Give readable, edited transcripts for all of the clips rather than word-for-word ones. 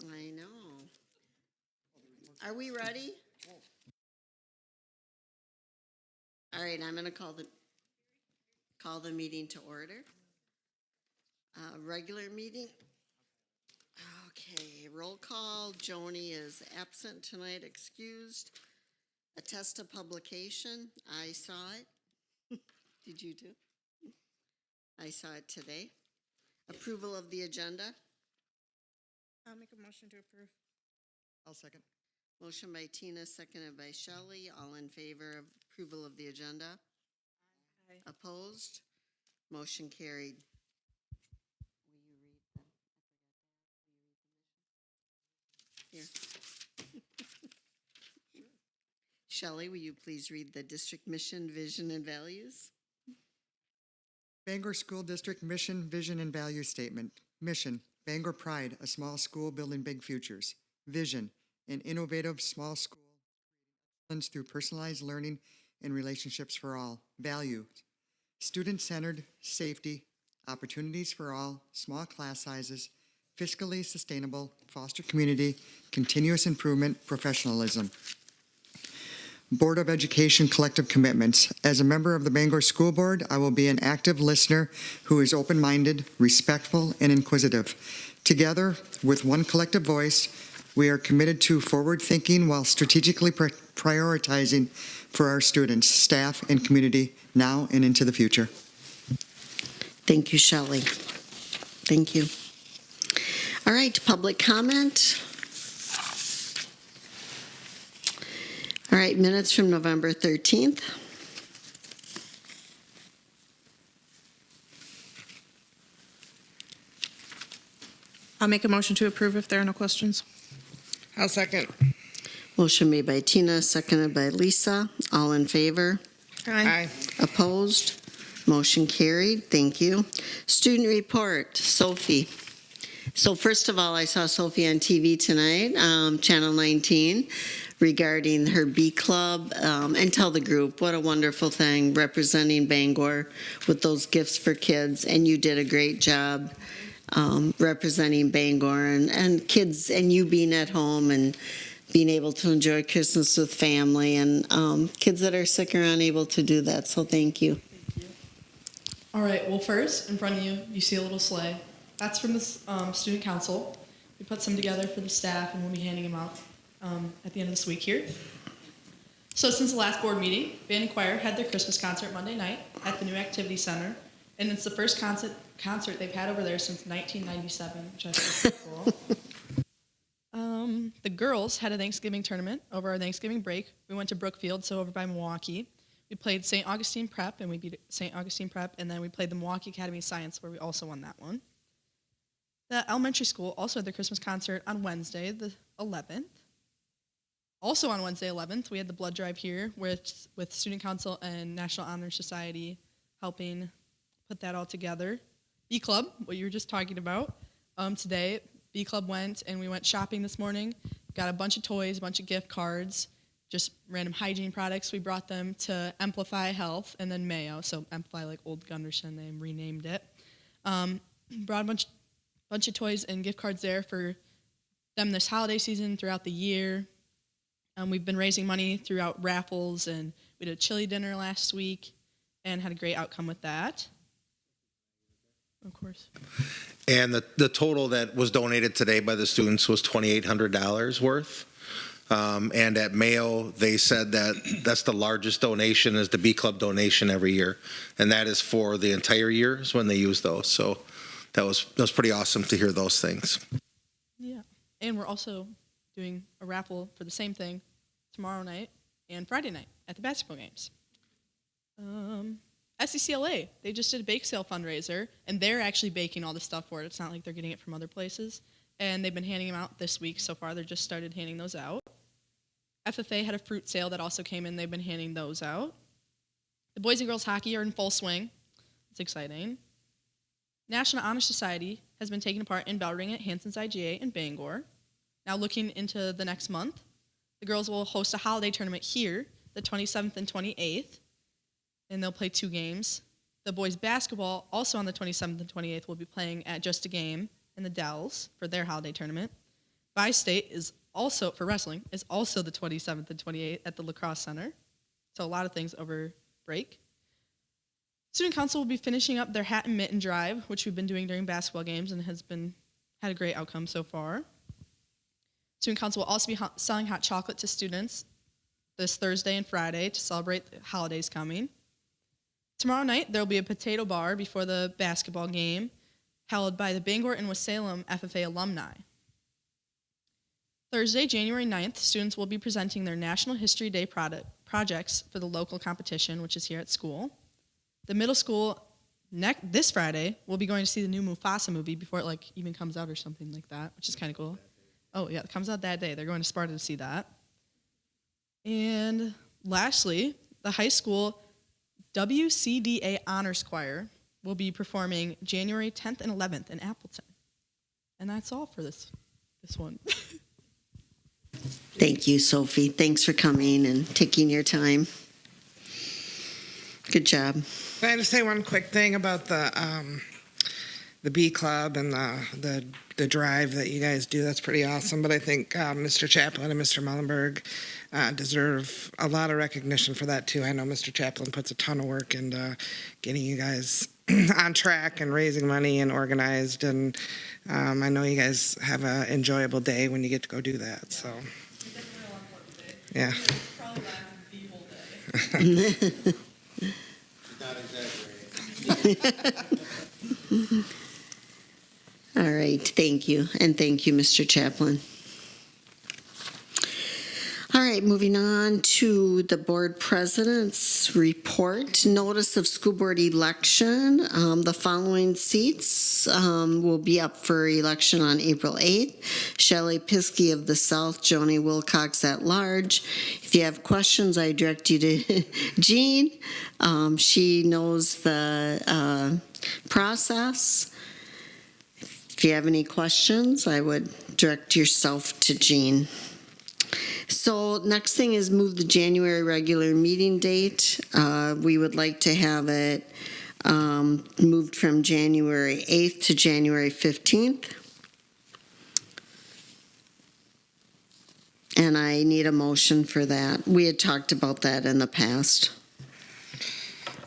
I know. Are we ready? All right, I'm going to call the meeting to order. Regular meeting. Okay, roll call. Joni is absent tonight, excused. Attest to publication. I saw it. Did you too? I saw it today. Approval of the agenda. I'll make a motion to approve. I'll second. Motion by Tina, seconded by Shelley. All in favor of approval of the agenda? Aye. Opposed? Motion carried. Will you read them? Here. Shelley, will you please read the district mission, vision, and values? Bangor School District Mission, Vision, and Value Statement. Mission, Bangor Pride, a small school building big futures. Vision, an innovative small school through personalized learning and relationships for all. Value, student-centered, safety, opportunities for all, small class sizes, fiscally sustainable, foster community, continuous improvement, professionalism. Board of Education collective commitments. As a member of the Bangor School Board, I will be an active listener who is open-minded, respectful, and inquisitive. Together, with one collective voice, we are committed to forward-thinking while strategically prioritizing for our students, staff, and community now and into the future. Thank you, Shelley. Thank you. All right, public comment. All right, minutes from November 13th. I'll make a motion to approve if there are no questions. I'll second. Motion made by Tina, seconded by Lisa. All in favor? Aye. Opposed? Motion carried. Thank you. Student report, Sophie. So first of all, I saw Sophie on TV tonight, Channel 19, regarding her B Club, and tell the group what a wonderful thing representing Bangor with those gifts for kids. And you did a great job representing Bangor and kids, and you being at home and being able to enjoy Christmas with family, and kids that are sick are unable to do that. So thank you. All right, well, first, in front of you, you see a little sleigh. That's from the student council. We put some together for the staff, and we'll be handing them out at the end of this week here. So since the last board meeting, band and choir had their Christmas concert Monday night at the new activity center, and it's the first concert they've had over there since 1997, which I think is cool. The girls had a Thanksgiving tournament over our Thanksgiving break. We went to Brookfield, so over by Milwaukee. We played St. Augustine Prep, and we beat St. Augustine Prep, and then we played the Milwaukee Academy of Science, where we also won that one. The elementary school also had their Christmas concert on Wednesday, the 11th. Also on Wednesday 11th, we had the blood drive here with Student Council and National Honor Society helping put that all together. B Club, what you were just talking about, today, B Club went and we went shopping this morning, got a bunch of toys, a bunch of gift cards, just random hygiene products. We brought them to Amplify Health and then Mayo, so Amplify like Old Gunderson, they renamed it. Brought a bunch of toys and gift cards there for them this holiday season throughout the year. We've been raising money throughout raffles, and we did a chili dinner last week and had a great outcome with that. Of course. And the total that was donated today by the students was $2,800 worth. And at Mayo, they said that that's the largest donation is the B Club donation every year. And that is for the entire year is when they use those. So that was pretty awesome to hear those things. Yeah. And we're also doing a raffle for the same thing tomorrow night and Friday night at the basketball games. SCCLA, they just did a bake sale fundraiser, and they're actually baking all the stuff for it. It's not like they're getting it from other places. And they've been handing them out this week so far. They just started handing those out. FFA had a fruit sale that also came in. They've been handing those out. The boys and girls hockey are in full swing. It's exciting. National Honor Society has been taking part in bell ring at Hanson's IGA in Bangor. Now looking into the next month, the girls will host a holiday tournament here, the 27th and 28th, and they'll play 2 games. The boys basketball, also on the 27th and 28th, will be playing at Just a Game in the Dells for their holiday tournament. Bi-State is also, for wrestling, is also the 27th and 28th at the Lacrosse Center. So a lot of things over break. Student Council will be finishing up their hat and mitten drive, which we've been doing during basketball games and had a great outcome so far. Student Council will also be selling hot chocolate to students this Thursday and Friday to celebrate the holidays coming. Tomorrow night, there will be a potato bar before the basketball game held by the Bangor and Salem FFA alumni. Thursday, January 9th, students will be presenting their National History Day projects for the local competition, which is here at school. The middle school this Friday will be going to see the new Mufasa movie before it even comes out or something like that, which is kind of cool. Oh yeah, it comes out that day. They're going to Sparta to see that. And lastly, the high school WCDA Honors Choir will be performing January 10th and 11th in Appleton. And that's all for this one. Thank you, Sophie. Thanks for coming and taking your time. Good job. Can I just say one quick thing about the B Club and the drive that you guys do? That's pretty awesome. But I think Mr. Chaplin and Mr. Mullenberg deserve a lot of recognition for that too. I know Mr. Chaplin puts a ton of work into getting you guys on track and raising money and organized. And I know you guys have an enjoyable day when you get to go do that. So, yeah. Probably the whole day. Not exaggerating. All right, thank you. And thank you, Mr. Chaplin. All right, moving on to the board president's report. Notice of school board election. The following seats will be up for election on April 8th. Shelley Piskey of the South, Joni Wilcox at large. If you have questions, I direct you to Jean. She knows the process. If you have any questions, I would direct yourself to Jean. So next thing is move the January regular meeting date. We would like to have it moved from January 8th to January 15th. And I need a motion for that. We had talked about that in the past.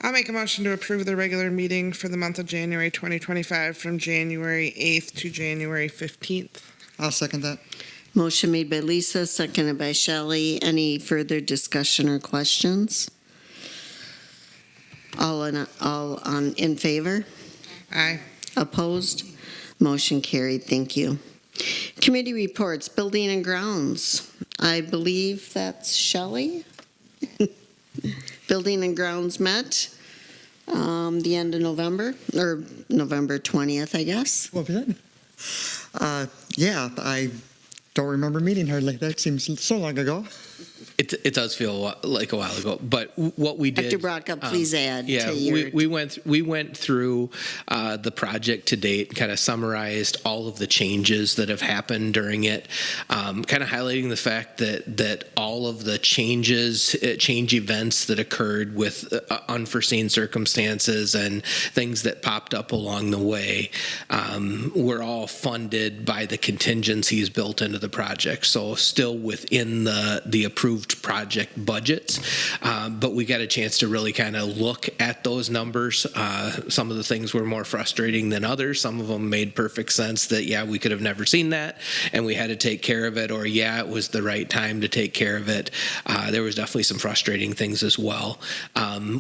I'll make a motion to approve the regular meeting for the month of January 2025 from January 8th to January 15th. I'll second that. Motion made by Lisa, seconded by Shelley. Any further discussion or questions? All in favor? Aye. Opposed? Motion carried. Thank you. Committee reports, building and grounds. I believe that's Shelley. Building and grounds met the end of November, or November 20th, I guess. What was that? Yeah, I don't remember meeting her. That seems so long ago. It does feel like a while ago, but what we did. Dr. Braca, please add. Yeah, to your... we went through the project to date, kind of summarized all of the changes that have happened during it, kind of highlighting the fact that all of the change events that occurred with unforeseen circumstances and things that popped up along the way were all funded by the contingencies built into the project. So still within the approved project budgets, but we got a chance to really kind of look at those numbers. Some of the things were more frustrating than others. Some of them made perfect sense that, yeah, we could have never seen that and we had to take care of it, or yeah, it was the right time to take care of it. There was definitely some frustrating things as well.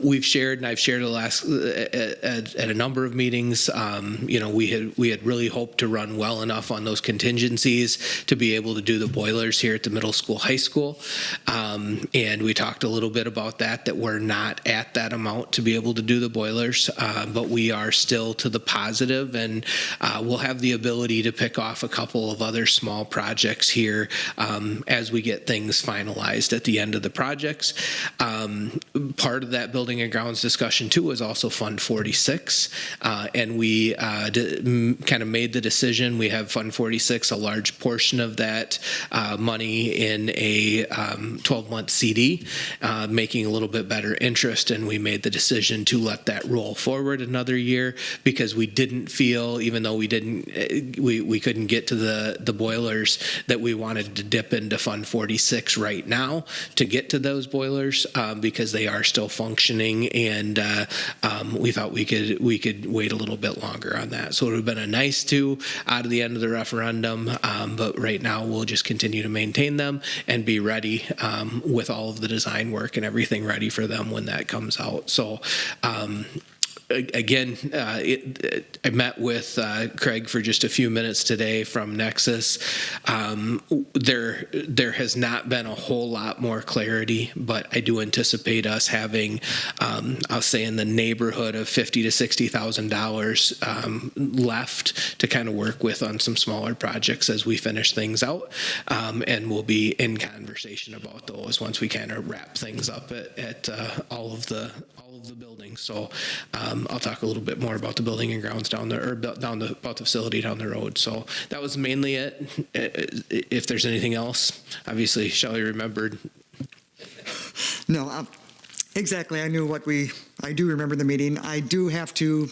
We've shared, and I've shared at a number of meetings, we had really hoped to run well enough on those contingencies to be able to do the boilers here at the middle school, high school. And we talked a little bit about that we're not at that amount to be able to do the boilers, but we are still to the positive, and we'll have the ability to pick off a couple of other small projects here as we get things finalized at the end of the projects. Part of that building and grounds discussion too was also Fund 46, and we kind of made the decision. We have Fund 46, a large portion of that money in a 12-month CD, making a little bit better interest, and we made the decision to let that roll forward another year because we didn't feel, even though we couldn't get to the boilers, that we wanted to dip into Fund 46 right now to get to those boilers because they are still functioning, and we thought we could wait a little bit longer on that. So it would have been a nice two out of the end of the referendum, but right now we'll just continue to maintain them and be ready with all of the design work and everything ready for them when that comes out. So again, I met with Craig for just a few minutes today from Nexus. There has not been a whole lot more clarity, but I do anticipate us having, I'll say, in the neighborhood of $50,000 to $60,000 left to kind of work with on some smaller projects as we finish things out, and we'll be in conversation about those once we kind of wrap things up at all of the buildings. So I'll talk a little bit more about the building and grounds about the facility down the road. So that was mainly it. If there's anything else, obviously Shelley remembered. No, exactly. I do remember the meeting. I do have to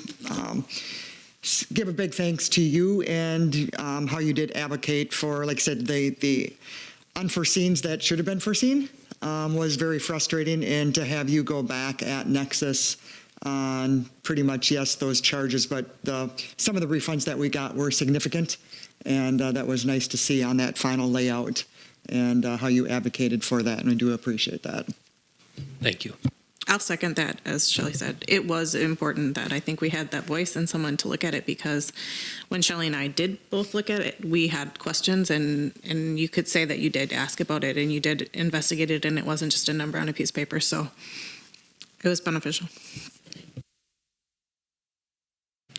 give a big thanks to you and how you did advocate for, like I said, the unforeseens that should have been foreseen. Was very frustrating, and to have you go back at Nexus on pretty much, yes, those charges, but some of the refunds that we got were significant, and that was nice to see on that final layout and how you advocated for that, and I do appreciate that. Thank you. I'll second that. As Shelley said, it was important that I think we had that voice and someone to look at it, because when Shelley and I did both look at it, we had questions, and you could say that you did ask about it and you did investigate it, and it wasn't just a number on a piece of paper. So it was beneficial.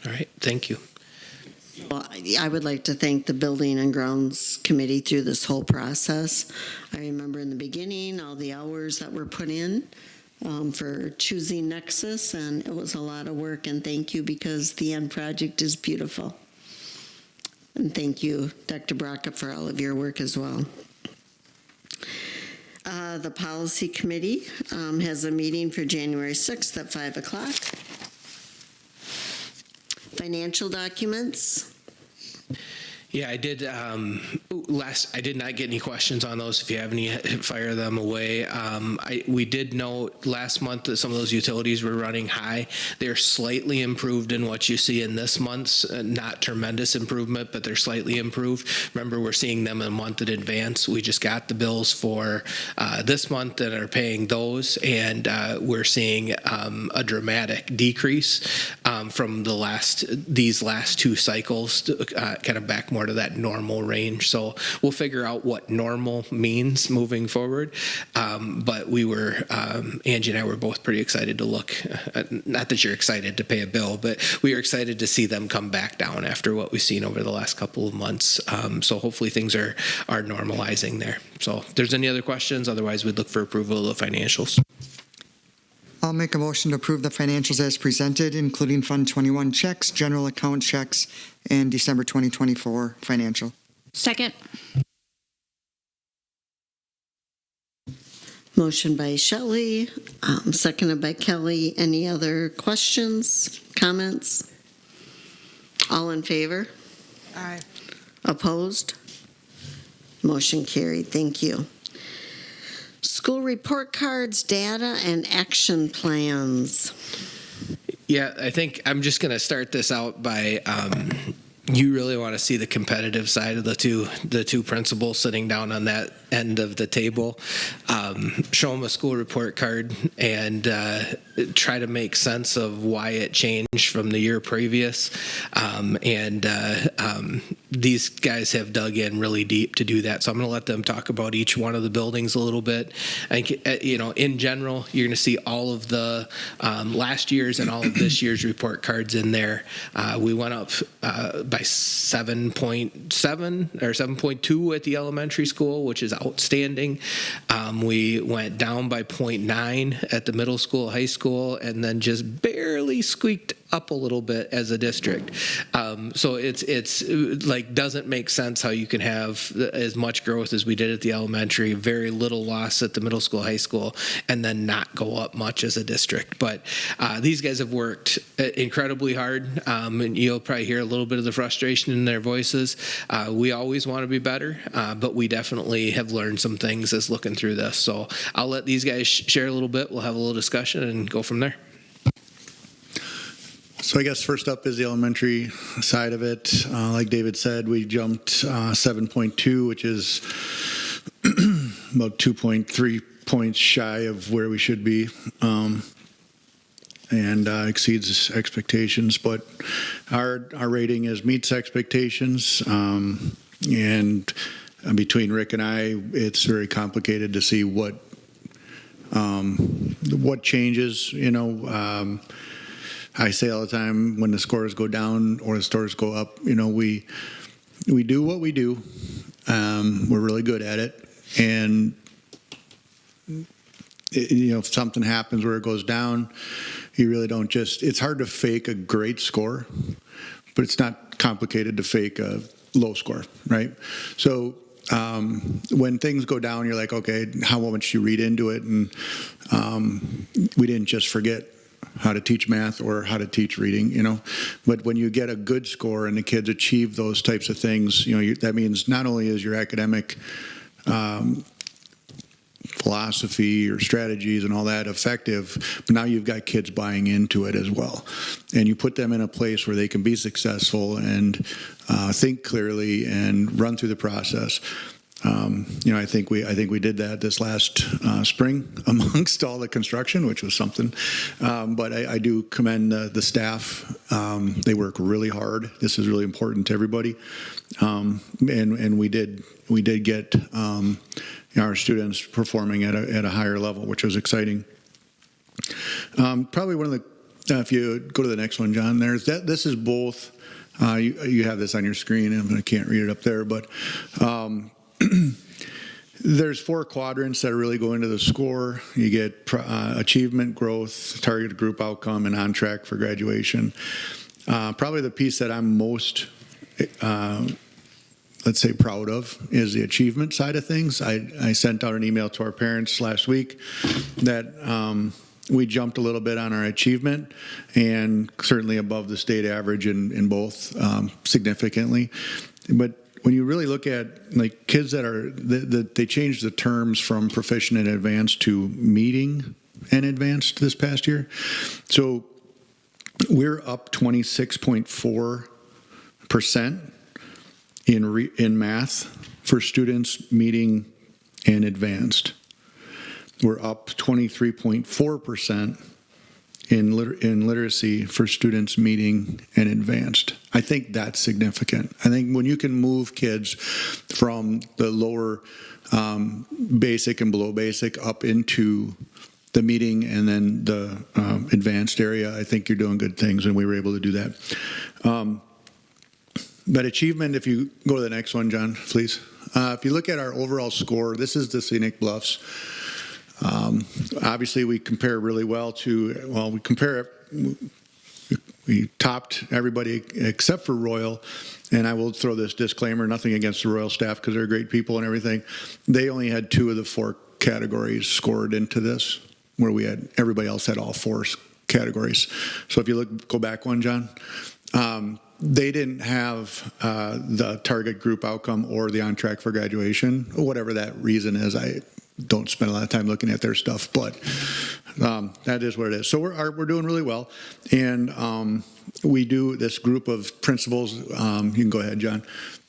All right. Thank you. Well, I would like to thank the Building and Grounds Committee through this whole process. I remember in the beginning all the hours that were put in for choosing Nexus, and it was a lot of work, and thank you, because the end project is beautiful. And thank you, Dr. Braca, for all of your work as well. The Policy Committee has a meeting for January 6th at 5 o'clock. Financial documents. Yeah, I did. I did not get any questions on those. If you have any, fire them away. We did note last month that some of those utilities were running high. They're slightly improved in what you see in this month's. Not tremendous improvement, but they're slightly improved. Remember, we're seeing them a month in advance. We just got the bills for this month and are paying those, and we're seeing a dramatic decrease from these last two cycles, kind of back more to that normal range. So we'll figure out what normal means moving forward. But we were, Angie and I were both pretty excited to look, not that you're excited to pay a bill, but we are excited to see them come back down after what we've seen over the last couple of months. So hopefully things are normalizing there. So if there's any other questions, otherwise we'd look for approval of the financials. I'll make a motion to approve the financials as presented, including Fund 21 checks, general account checks, and December 2024 financial. Second. Motion by Shelley, seconded by Kelly. Any other questions, comments? All in favor? Aye. Opposed? Motion carried. Thank you. School report cards, data, and action plans. Yeah, I think I'm just going to start this out by you really want to see the competitive side of the two principals sitting down on that end of the table. Show them a school report card and try to make sense of why it changed from the year previous. These guys have dug in really deep to do that. So I'm going to let them talk about each one of the buildings a little bit. I think, in general, you're going to see all of the last year's and all of this year's report cards in there. We went up by 7.7 or 7.2 at the elementary school, which is outstanding. We went down by 0.9 at the middle school, high school, and then just barely barely squeaked up a little bit as a district. So it's like doesn't make sense how you can have as much growth as we did at the elementary, very little loss at the middle school, high school, and then not go up much as a district. But these guys have worked incredibly hard, and you'll probably hear a little bit of the frustration in their voices. We always want to be better, but we definitely have learned some things as looking through this. So I'll let these guys share a little bit. We'll have a little discussion and go from there. So I guess first up is the elementary side of it. Like David said, we jumped 7.2, which is about 2.3 points shy of where we should be, and exceeds expectations. But our rating meets expectations, and between Rick and I, it's very complicated to see what changes. I say all the time, when the scores go down or the scores go up, we do what we do. We're really good at it, and if something happens where it goes down, you really don't it's hard to fake a great score, but it's not complicated to fake a low score, right? So when things go down, you're like, okay, how much you read into it, and we didn't just forget how to teach math or how to teach reading, but when you get a good score and the kids achieve those types of things, that means not only is your academic philosophy or strategies and all that effective, but now you've got kids buying into it as well, and you put them in a place where they can be successful and think clearly and run through the process. I think we did that this last spring amongst all the construction, which was something. But I do commend the staff. They work really hard. This is really important to everybody, and we did get our students performing at a higher level, which was exciting. Probably one of the if you go to the next one, John, this is both. You have this on your screen, and I can't read it up there, but. There's 4 quadrants that really go into the score. You get achievement, growth, target group outcome, and on track for graduation. Probably the piece that I'm most, let's say, proud of is the achievement side of things. I sent out an email to our parents last week that we jumped a little bit on our achievement, and certainly above the state average in both, significantly. But when you really look at like kids they changed the terms from proficient and advanced to meeting and advanced this past year. So we're up 26.4% in math for students meeting and advanced. We're up 23.4% in literacy for students meeting and advanced. I think that's significant. I think when you can move kids from the lower basic and below basic up into the meeting and then the advanced area, I think you're doing good things, and we were able to do that. But achievement, if you go to the next one, John, please. If you look at our overall score, this is the Scenic Bluffs. Obviously, we compare really well we topped everybody except for Royal, and I will throw this disclaimer, nothing against the Royal staff because they're great people and everything. They only had 2 of the 4 categories scored into this, where everybody else had all 4 categories. So if you go back one, John, they didn't have the target group outcome or the on track for graduation, whatever that reason is. I don't spend a lot of time looking at their stuff, but that is what it is. So we're doing really well, and we do this group of principals. You can go ahead, John.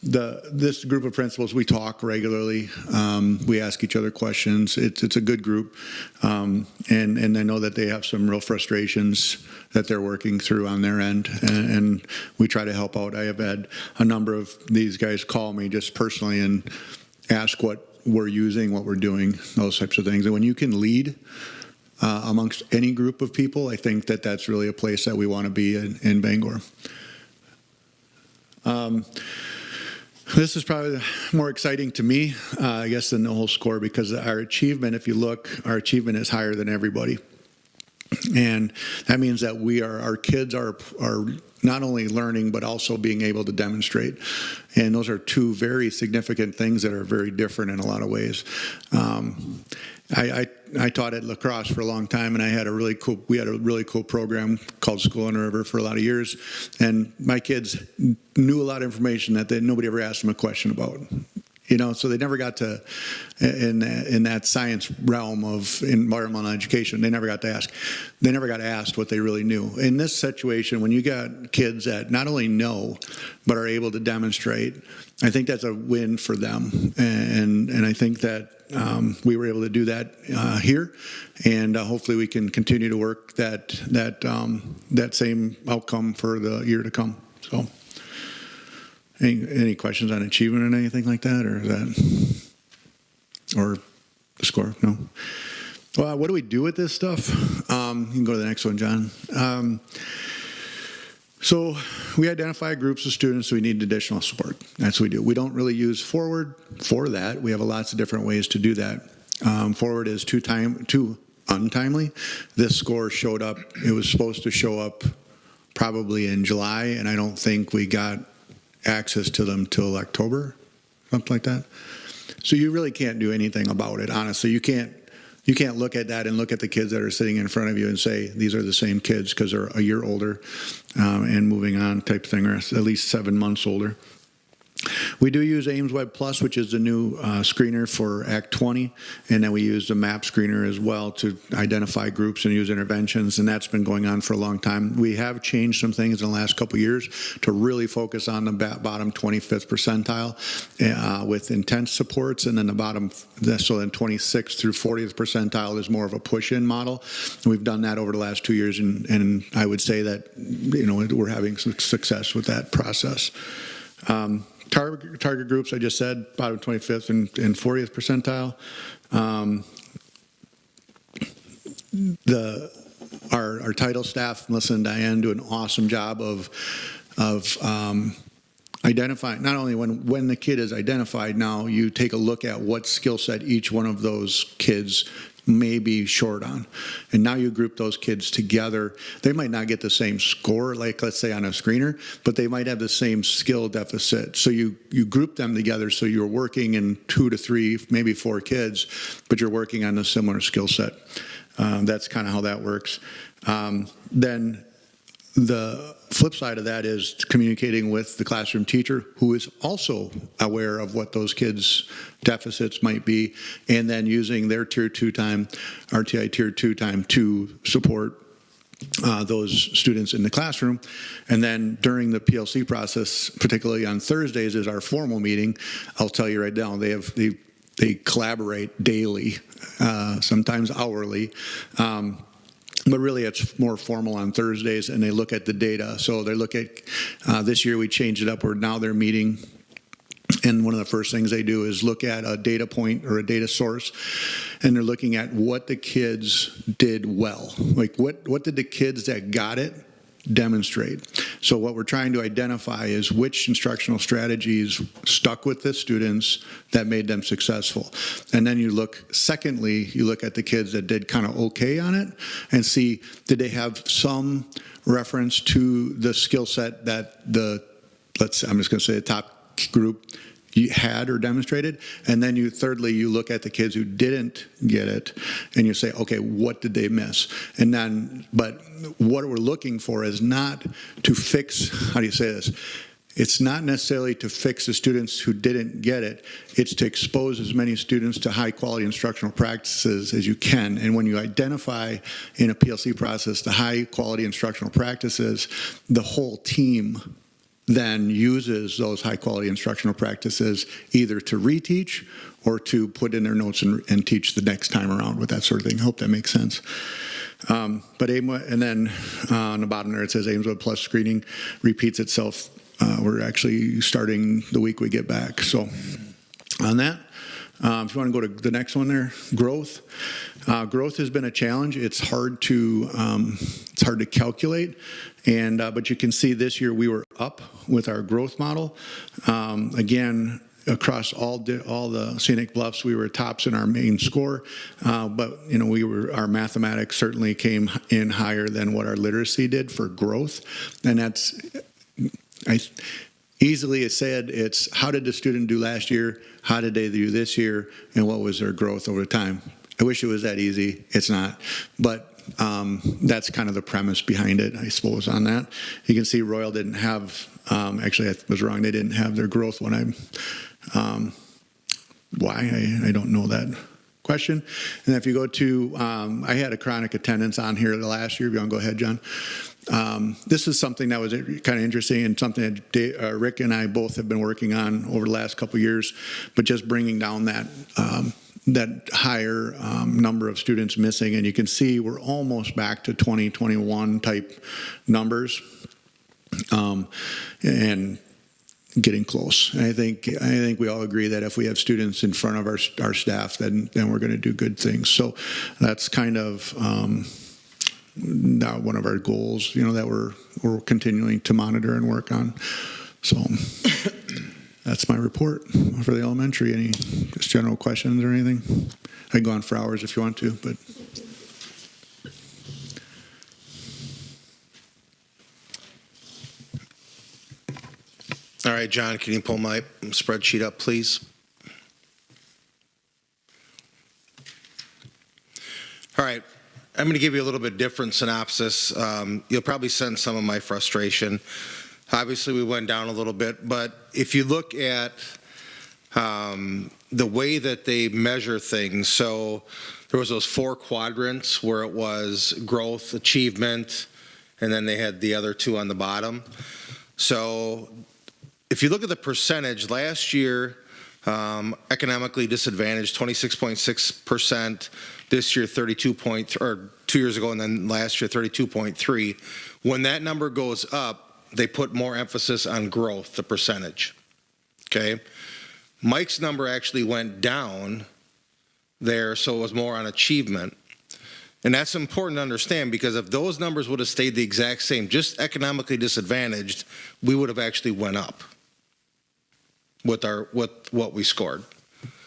This group of principals, we talk regularly. We ask each other questions. It's a good group, and I know that they have some real frustrations that they're working through on their end, and we try to help out. I have had a number of these guys call me just personally and ask what we're using, what we're doing, those types of things. And when you can lead amongst any group of people, I think that's really a place that we want to be in Bangor. This is probably more exciting to me, I guess, than the whole score, because our achievement, if you look, our achievement is higher than everybody. And that means that our kids are not only learning, but also being able to demonstrate. And those are two very significant things that are very different in a lot of ways. I taught at La Crosse for a long time, and we had a really cool program called School on the River for a lot of years. And my kids knew a lot of information that nobody ever asked them a question about. So they never got to, in that science realm of environmental education, they never got asked what they really knew. In this situation, when you got kids that not only know, but are able to demonstrate, I think that's a win for them. And I think that we were able to do that here, and hopefully we can continue to work that same outcome for the year to come. So. Any questions on achievement or anything like that, or the score? No. Well, what do we do with this stuff? You can go to the next one, John. So we identify groups of students who need additional support. That's what we do. We don't really use Forward for that. We have lots of different ways to do that. Forward is too untimely. This score showed up. It was supposed to show up probably in July, and I don't think we got access to them till October, something like that. So you really can't do anything about it, honestly. You can't look at that and look at the kids that are sitting in front of you and say these are the same kids because they're a year older and moving on type thing, or at least 7 months older. We do use Ames Web Plus, which is the new screener for Act 20, and then we use the MAP screener as well to identify groups and use interventions, and that's been going on for a long time. We have changed some things in the last couple of years to really focus on the bottom 25th percentile with intense supports, and then the bottom, so then 26th through 40th percentile is more of a push-in model. And we've done that over the last 2 years, and I would say that we're having some success with that process. Target groups, I just said, bottom 25th and 40th percentile. Our title staff, Melissa and Diane, do an awesome job of identifying, not only when the kid is identified, now you take a look at what skill set each one of those kids may be short on. And now you group those kids together. They might not get the same score, like let's say on a screener, but they might have the same skill deficit. So you group them together so you're working in 2 to 3, maybe 4 kids, but you're working on a similar skill set. That's kind of how that works. Then the flip side of that is communicating with the classroom teacher, who is also aware of what those kids' deficits might be, and then using their Tier 2 time, RTI Tier 2 time, to support those students in the classroom. And then during the PLC process, particularly on Thursdays, is our formal meeting. I'll tell you right now, they collaborate daily, sometimes hourly. But really, it's more formal on Thursdays, and they look at the data. So they look at, this year we changed it up, where now they're meeting, and one of the first things they do is look at a data point or a data source, and they're looking at what the kids did well. Like, what did the kids that got it demonstrate? So what we're trying to identify is which instructional strategies stuck with the students that made them successful. And then you look at the kids that did kind of okay on it and see, did they have some reference to the skill set that I'm just going to say the top group you had or demonstrated. And then thirdly, you look at the kids who didn't get it, and you say, okay, what did they miss? And then, but what we're looking for is not to fix, how do you say this? It's not necessarily to fix the students who didn't get it. It's to expose as many students to high quality instructional practices as you can. And when you identify in a PLC process the high quality instructional practices, the whole team then uses those high-quality instructional practices either to reteach or to put in their notes and teach the next time around with that sort of thing. I hope that makes sense. But and then on the bottom there it says Ames Web Plus screening repeats itself. We're actually starting the week we get back. So on that, if you want to go to the next one there, growth. Growth has been a challenge. It's hard to calculate, but you can see this year we were up with our growth model. Again, across all the scenic bluffs, we were tops in our main score, but our mathematics certainly came in higher than what our literacy did for growth, and that's easily said. It's how did the student do last year, how did they do this year, and what was their growth over time. I wish it was that easy. It's not, but that's kind of the premise behind it, I suppose. On that, you can see Royal didn't have. Actually, I was wrong. They didn't have their growth when why? I don't know that question. And if you go to, I had a chronic attendance on here the last year. If you want to go ahead, John. This is something that was kind of interesting and something that Rick and I both have been working on over the last couple of years, but just bringing down that higher number of students missing. And you can see we're almost back to 2021 type numbers. And getting close. And I think we all agree that if we have students in front of our staff, then we're going to do good things. So that's kind of one of our goals, that we're continuing to monitor and work on. So that's my report for the elementary. Any just general questions or anything? I can go on for hours if you want to, but. All right, John, can you pull my spreadsheet up, please? All right, I'm going to give you a little bit different synopsis. You'll probably sense some of my frustration. Obviously, we went down a little bit, but if you look at the way that they measure things, so there was those 4 quadrants where it was growth, achievement, and then they had the other 2 on the bottom. So if you look at the percentage, last year, economically disadvantaged, 26.6%. This year, 32.3, or 2 years ago, and then last year, 32.3. When that number goes up, they put more emphasis on growth, the percentage. Okay? Mike's number actually went down there, so it was more on achievement. And that's important to understand, because if those numbers would have stayed the exact same, just economically disadvantaged, we would have actually went up with what we scored.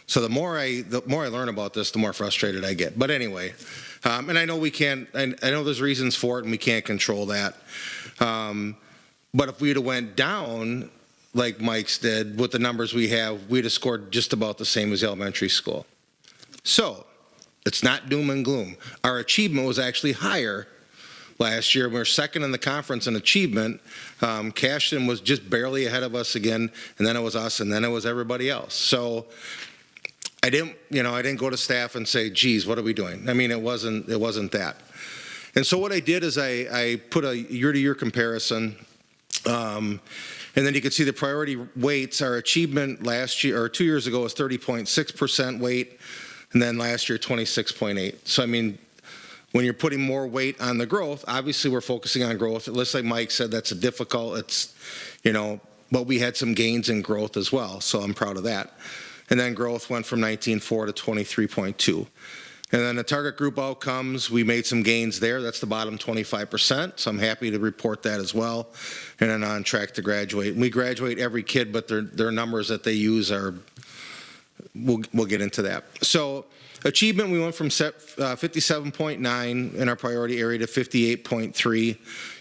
So the more I learn about this, the more frustrated I get. But anyway, and I know we can't. I know there's reasons for it, and we can't control that. But if we'd have went down like Mike's did with the numbers we have, we'd have scored just about the same as elementary school. So it's not doom and gloom. Our achievement was actually higher last year. We were second in the conference in achievement. Cashton was just barely ahead of us again, and then it was us, and then it was everybody else. So I didn't go to staff and say, geez, what are we doing? I mean, it wasn't that. And so what I did is I put a year-to-year comparison, and then you can see the priority weights. Our achievement last year, or 2 years ago, was 30.6% weight, and then last year, 26.8. So I mean, when you're putting more weight on the growth, obviously we're focusing on growth. Just like Mike said, that's but we had some gains in growth as well, so I'm proud of that. And then growth went from 19.4 to 23.2. And then the target group outcomes, we made some gains there. That's the bottom 25%, so I'm happy to report that as well. And then on track to graduate. We graduate every kid, but their numbers that they use are, we'll get into that. So achievement, we went from 57.9 in our priority area to 58.3.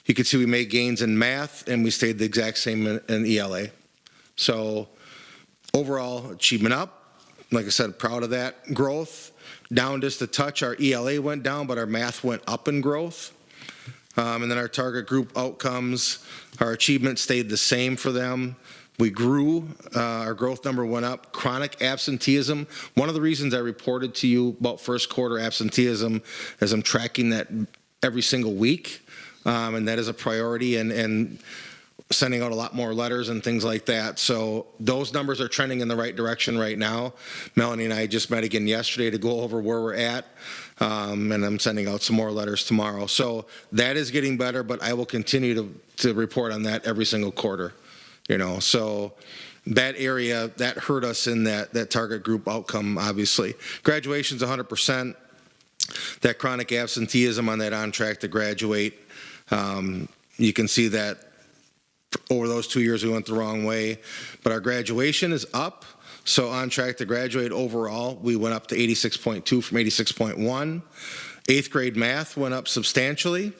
You can see we made gains in math, and we stayed the exact same in ELA. So overall, achievement up. Like I said, proud of that. Growth, down just a touch. Our ELA went down, but our math went up in growth. And then our target group outcomes, our achievement stayed the same for them. We grew, our growth number went up. Chronic absenteeism, one of the reasons I reported to you about first quarter absenteeism is I'm tracking that every single week, and that is a priority, and sending out a lot more letters and things like that. So those numbers are trending in the right direction right now. Melanie and I just met again yesterday to go over where we're at, and I'm sending out some more letters tomorrow. So that is getting better, but I will continue to report on that every single quarter. So that area, that hurt us in that target group outcome, obviously. Graduation's 100%. That chronic absenteeism on that on track to graduate, you can see that over those 2 years we went the wrong way. But our graduation is up. So on track to graduate overall, we went up to 86.2 from 86.1. Eighth grade math went up substantially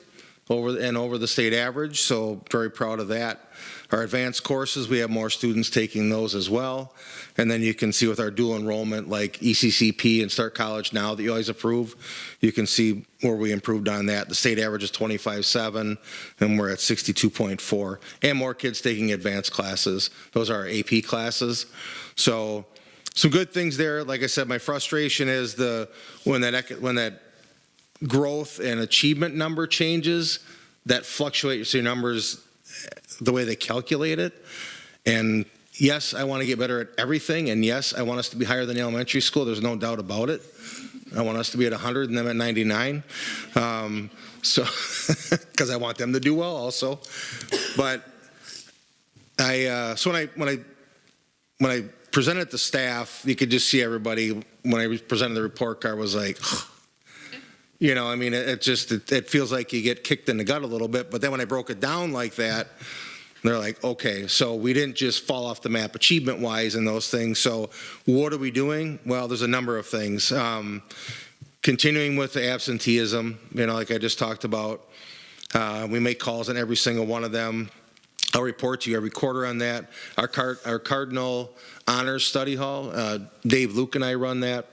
over the state average, so very proud of that. Our advanced courses, we have more students taking those as well. And then you can see with our dual enrollment like ECCP and Start College Now that you always approve, you can see where we improved on that. The state average is 25.7 and we're at 62.4. And more kids taking advanced classes. Those are our AP classes. So some good things there. Like I said, my frustration is when that growth and achievement number changes, that fluctuates your numbers the way they calculate it. And yes, I want to get better at everything. And yes, I want us to be higher than elementary school. There's no doubt about it. I want us to be at 100 and them at 99. So, because I want them to do well also. But so when I presented to staff, you could just see everybody, when I presented the report card, was like, you know, I mean, it feels like you get kicked in the gut a little bit. But then when I broke it down like that, they're like, okay, so we didn't just fall off the map achievement-wise and those things. So what are we doing? Well, there's a number of things. Continuing with the absenteeism, you know, like I just talked about. We make calls on every single one of them. I'll report to you every quarter on that. Our Cardinal Honors Study Hall, Dave Luke and I run that,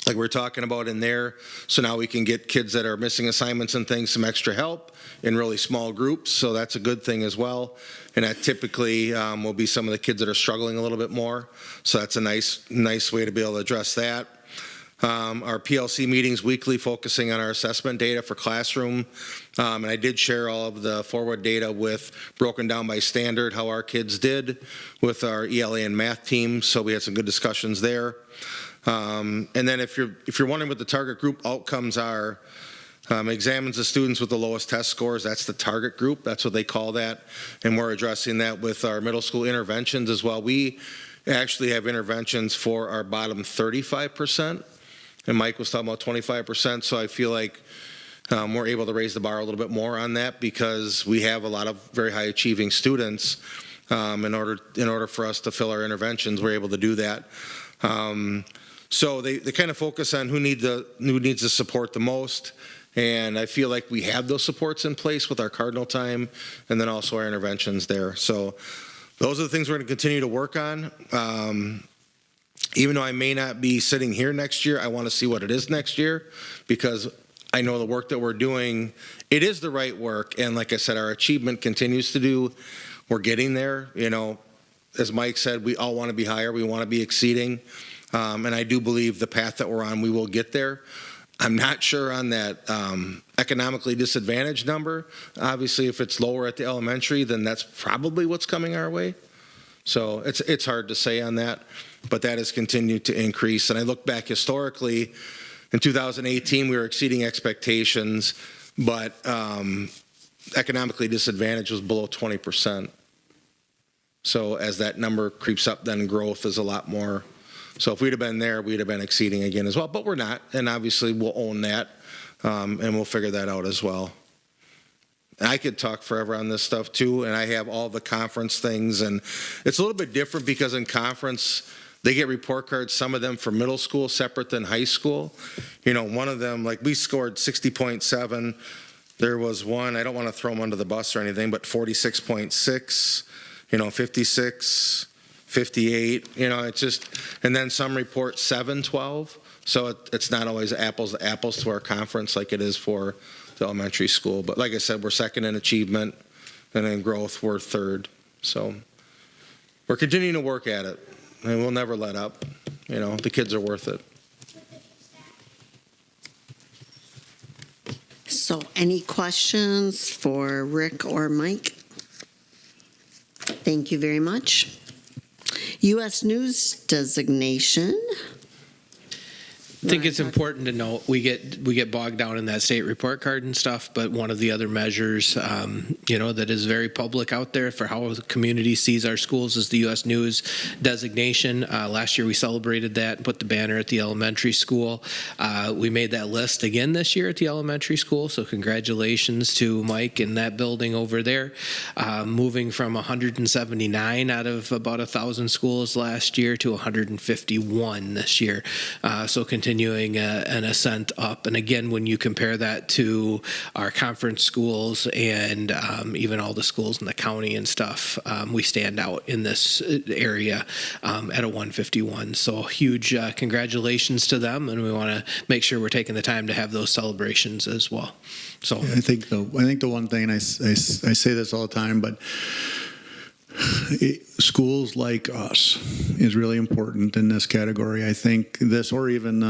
like we're talking about in there. So now we can get kids that are missing assignments and things some extra help in really small groups. So that's a good thing as well. And that typically will be some of the kids that are struggling a little bit more. So that's a nice way to be able to address that. Our PLC meetings weekly focusing on our assessment data for classroom. And I did share all of the forward data with broken down by standard, how our kids did with our ELA and math team. So we had some good discussions there. And then if you're wondering what the target group outcomes are, examines the students with the lowest test scores. That's the target group. That's what they call that. And we're addressing that with our middle school interventions as well. We actually have interventions for our bottom 35%. And Mike was talking about 25%. So I feel like we're able to raise the bar a little bit more on that because we have a lot of very high achieving students. In order for us to fill our interventions, we're able to do that. So they kind of focus on who needs the support the most. And I feel like we have those supports in place with our Cardinal time and then also our interventions there. So those are the things we're going to continue to work on. Even though I may not be sitting here next year, I want to see what it is next year because I know the work that we're doing, it is the right work. And like I said, our achievement continues to do. We're getting there. You know, as Mike said, we all want to be higher. We want to be exceeding. And I do believe the path that we're on, we will get there. I'm not sure on that economically disadvantaged number. Obviously, if it's lower at the elementary, then that's probably what's coming our way. So it's hard to say on that, but that has continued to increase. And I look back historically, in 2018, we were exceeding expectations, but economically disadvantaged was below 20%. So as that number creeps up, then growth is a lot more. So if we'd have been there, we'd have been exceeding again as well. But we're not, and obviously we'll own that, and we'll figure that out as well. And I could talk forever on this stuff too, and I have all the conference things, and it's a little bit different because in conference, they get report cards, some of them for middle school separate than high school. You know, one of them, like we scored 60.7. There was one, I don't want to throw them under the bus or anything, but 46.6, 56, 58, it's just, and then some report 712. So it's not always apples to apples to our conference like it is for the elementary school. But like I said, we're second in achievement, and in growth, we're third. So we're continuing to work at it, and we'll never let up. The kids are worth it. So any questions for Rick or Mike? Thank you very much. U.S. News designation. I think it's important to note we get bogged down in that state report card and stuff, but one of the other measures, that is very public out there for how the community sees our schools is the U.S. News designation. Last year we celebrated that and put the banner at the elementary school. We made that list again this year at the elementary school, so congratulations to Mike in that building over there. Moving from 179 out of about 1,000 schools last year to 151 this year. So continuing an ascent up. And again, when you compare that to our conference schools and even all the schools in the county and stuff, we stand out in this area at a 151. So huge congratulations to them, and we want to make sure we're taking the time to have those celebrations as well. So I think the one thing, and I say this all the time, but schools like us is really important in this category. I think this, or even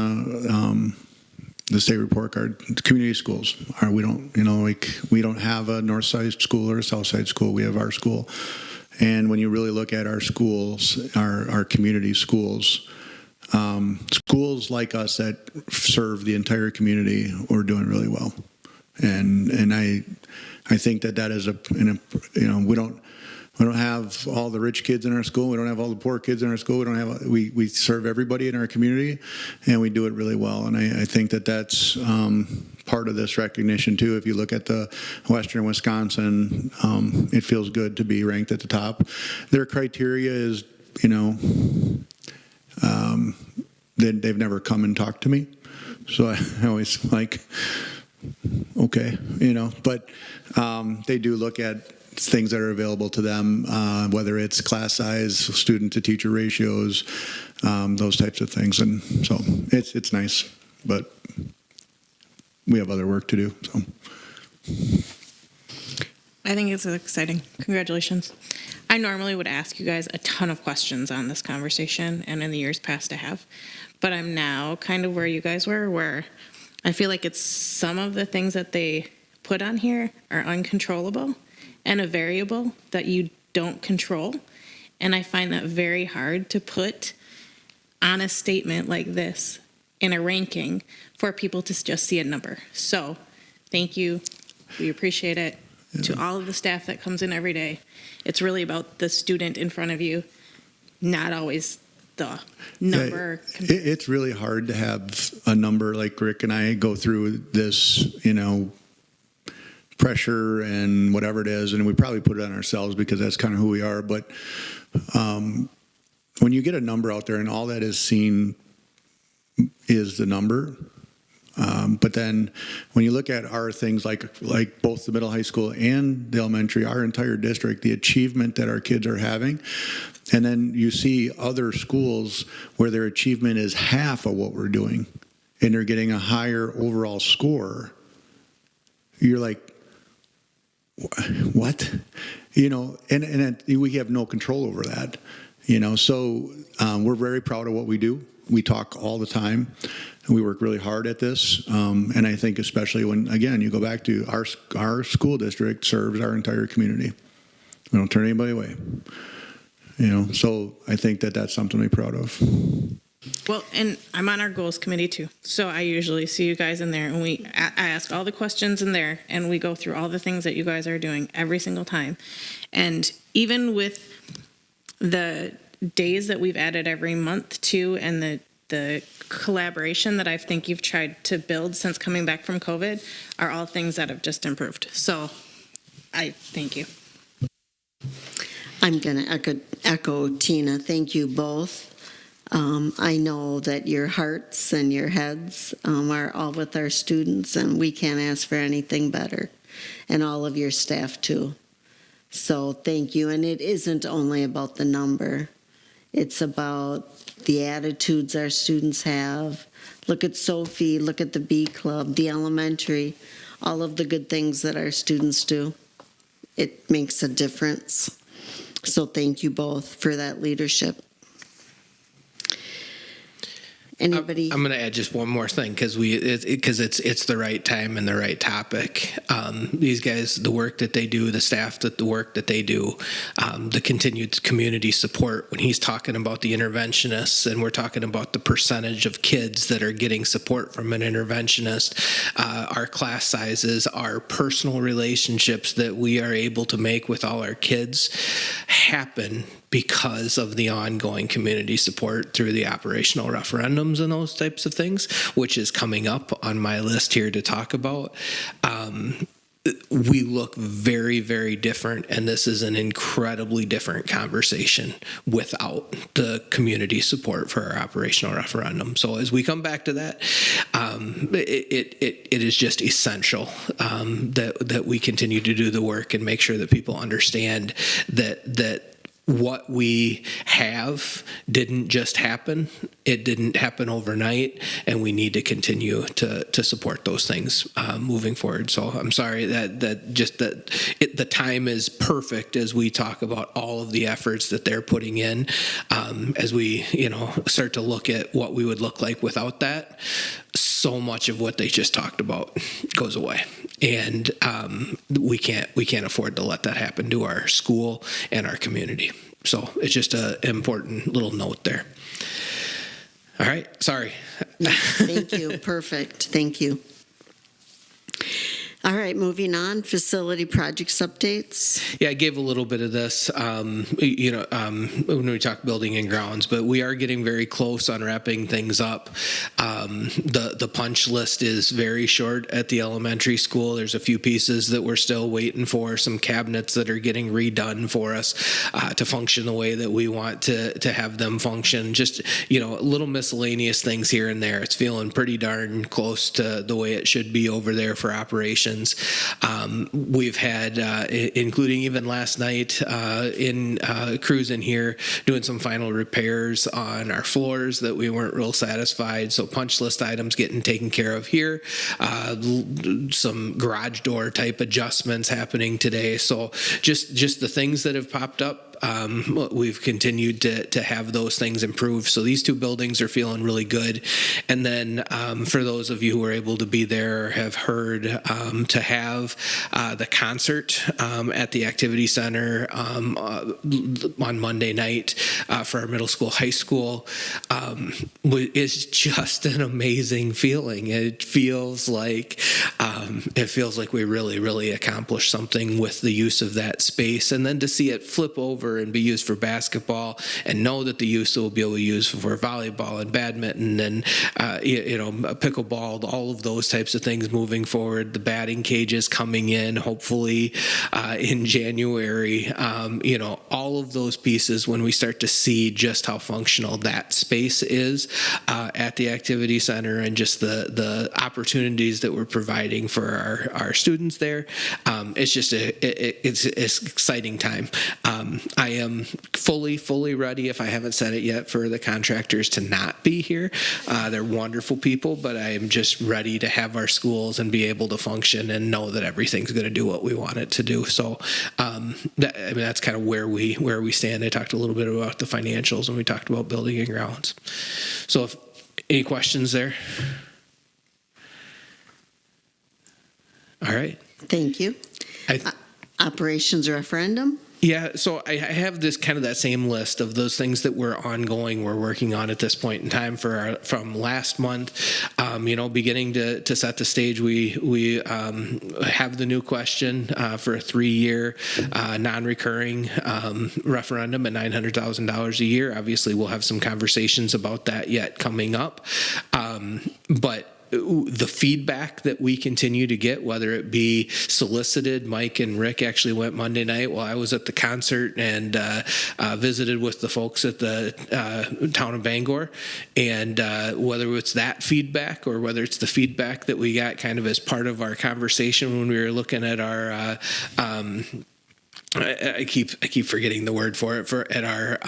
the state report card, community schools we don't have a north side school or a south side school. We have our school, and when you really look at our schools, our community schools, schools like us that serve the entire community are doing really well, and I think that is we don't have all the rich kids in our school. We don't have all the poor kids in our school. We serve everybody in our community, and we do it really well. And I think that's part of this recognition too. If you look at the Western Wisconsin, it feels good to be ranked at the top. Their criteria is, they've never come and talked to me, so I always like, okay, but they do look at things that are available to them, whether it's class size, student to teacher ratios, those types of things. And so it's nice, but we have other work to do. So I think it's exciting. Congratulations. I normally would ask you guys a ton of questions on this conversation, and in the years past I have, but I'm now kind of where you guys were, where I feel like it's some of the things that they put on here are uncontrollable and a variable that you don't control. And I find that very hard to put on a statement like this in a ranking for people to just see a number. So thank you. We appreciate it. Yeah. To all of the staff that comes in every day. It's really about the student in front of you, not always the number. Yeah, it's really hard to have a number like Rick and I go through this, pressure and whatever it is, and we probably put it on ourselves because that's kind of who we are. But when you get a number out there and all that is seen is the number, but then when you look at our things like both the middle high school and the elementary, our entire district, the achievement that our kids are having, and then you see other schools where their achievement is half of what we're doing and they're getting a higher overall score, you're like, what? And we have no control over that, so we're very proud of what we do. We talk all the time, and we work really hard at this. And I think especially when, again, you go back to our school district serves our entire community. We don't turn anybody away, so I think that's something to be proud of. Well, and I'm on our goals committee too. So I usually see you guys in there, and I ask all the questions in there, and we go through all the things that you guys are doing every single time. And even with the days that we've added every month too, and the collaboration that I think you've tried to build since coming back from COVID are all things that have just improved. So I thank you. I'm going to echo Tina. Thank you both. I know that your hearts and your heads are all with our students, and we can't ask for anything better, and all of your staff too. So thank you. And it isn't only about the number. It's about the attitudes our students have. Look at Sophie, look at the B Club, the elementary, all of the good things that our students do. It makes a difference. So thank you both for that leadership. Anybody? I'm going to add just one more thing because it's the right time and the right topic. These guys, the work that they do, the staff, the work that they do, the continued community support. When he's talking about the interventionists, and we're talking about the percentage of kids that are getting support from an interventionist, our class sizes, our personal relationships that we are able to make with all our kids happen because of the ongoing community support through the operational referendums and those types of things, which is coming up on my list here to talk about. We look very, very different, and this is an incredibly different conversation without the community support for our operational referendum. So as we come back to that, it is just essential that we continue to do the work and make sure that people understand that what we have didn't just happen. It didn't happen overnight, and we need to continue to support those things moving forward. So I'm sorry that the time is perfect as we talk about all of the efforts that they're putting in, as we start to look at what we would look like without that. So much of what they just talked about goes away, and we can't afford to let that happen to our school and our community. So it's just an important little note there. All right, sorry. Thank you. Perfect. Thank you. All right, moving on. Facility projects updates. Yeah, I gave a little bit of this, when we talk building and grounds, but we are getting very close on wrapping things up. The punch list is very short at the elementary school. There's a few pieces that we're still waiting for, some cabinets that are getting redone for us to function the way that we want to have them function. Just, little miscellaneous things here and there. It's feeling pretty darn close to the way it should be over there for operations. We've had, including even last night, in crews in here doing some final repairs on our floors that we weren't real satisfied. So punch list items getting taken care of here. Some garage door type adjustments happening today. So just the things that have popped up. We've continued to have those things improve. So these two buildings are feeling really good. And then for those of you who are able to be there or have heard, to have the concert at the activity center on Monday night for our middle school, high school is just an amazing feeling. It feels like we really, really accomplished something with the use of that space. And then to see it flip over and be used for basketball, and know that the youth will be able to use for volleyball and badminton and pickleball, all of those types of things moving forward. The batting cages coming in hopefully in January. All of those pieces, when we start to see just how functional that space is at the activity center, and just the opportunities that we're providing for our students there, it's just it's an exciting time. I am fully ready, if I haven't said it yet, for the contractors to not be here. They're wonderful people, but I am just ready to have our schools and be able to function and know that everything's going to do what we want it to do. So that's kind of where we stand. I talked a little bit about the financials when we talked about building and grounds. So any questions there? All right. Thank you. Operations referendum. Yeah, so I have this kind of that same list of those things that we're working on at this point in time from last month. Beginning to set the stage, we have the new question for a 3-year non-recurring referendum at $900,000 a year. Obviously, we'll have some conversations about that yet coming up, but the feedback that we continue to get, whether it be solicited. Mike and Rick actually went Monday night while I was at the concert and visited with the folks at the town of Bangor. And whether it's that feedback or whether it's the feedback that we got kind of as part of our conversation when we were looking at our I keep forgetting the word for it, at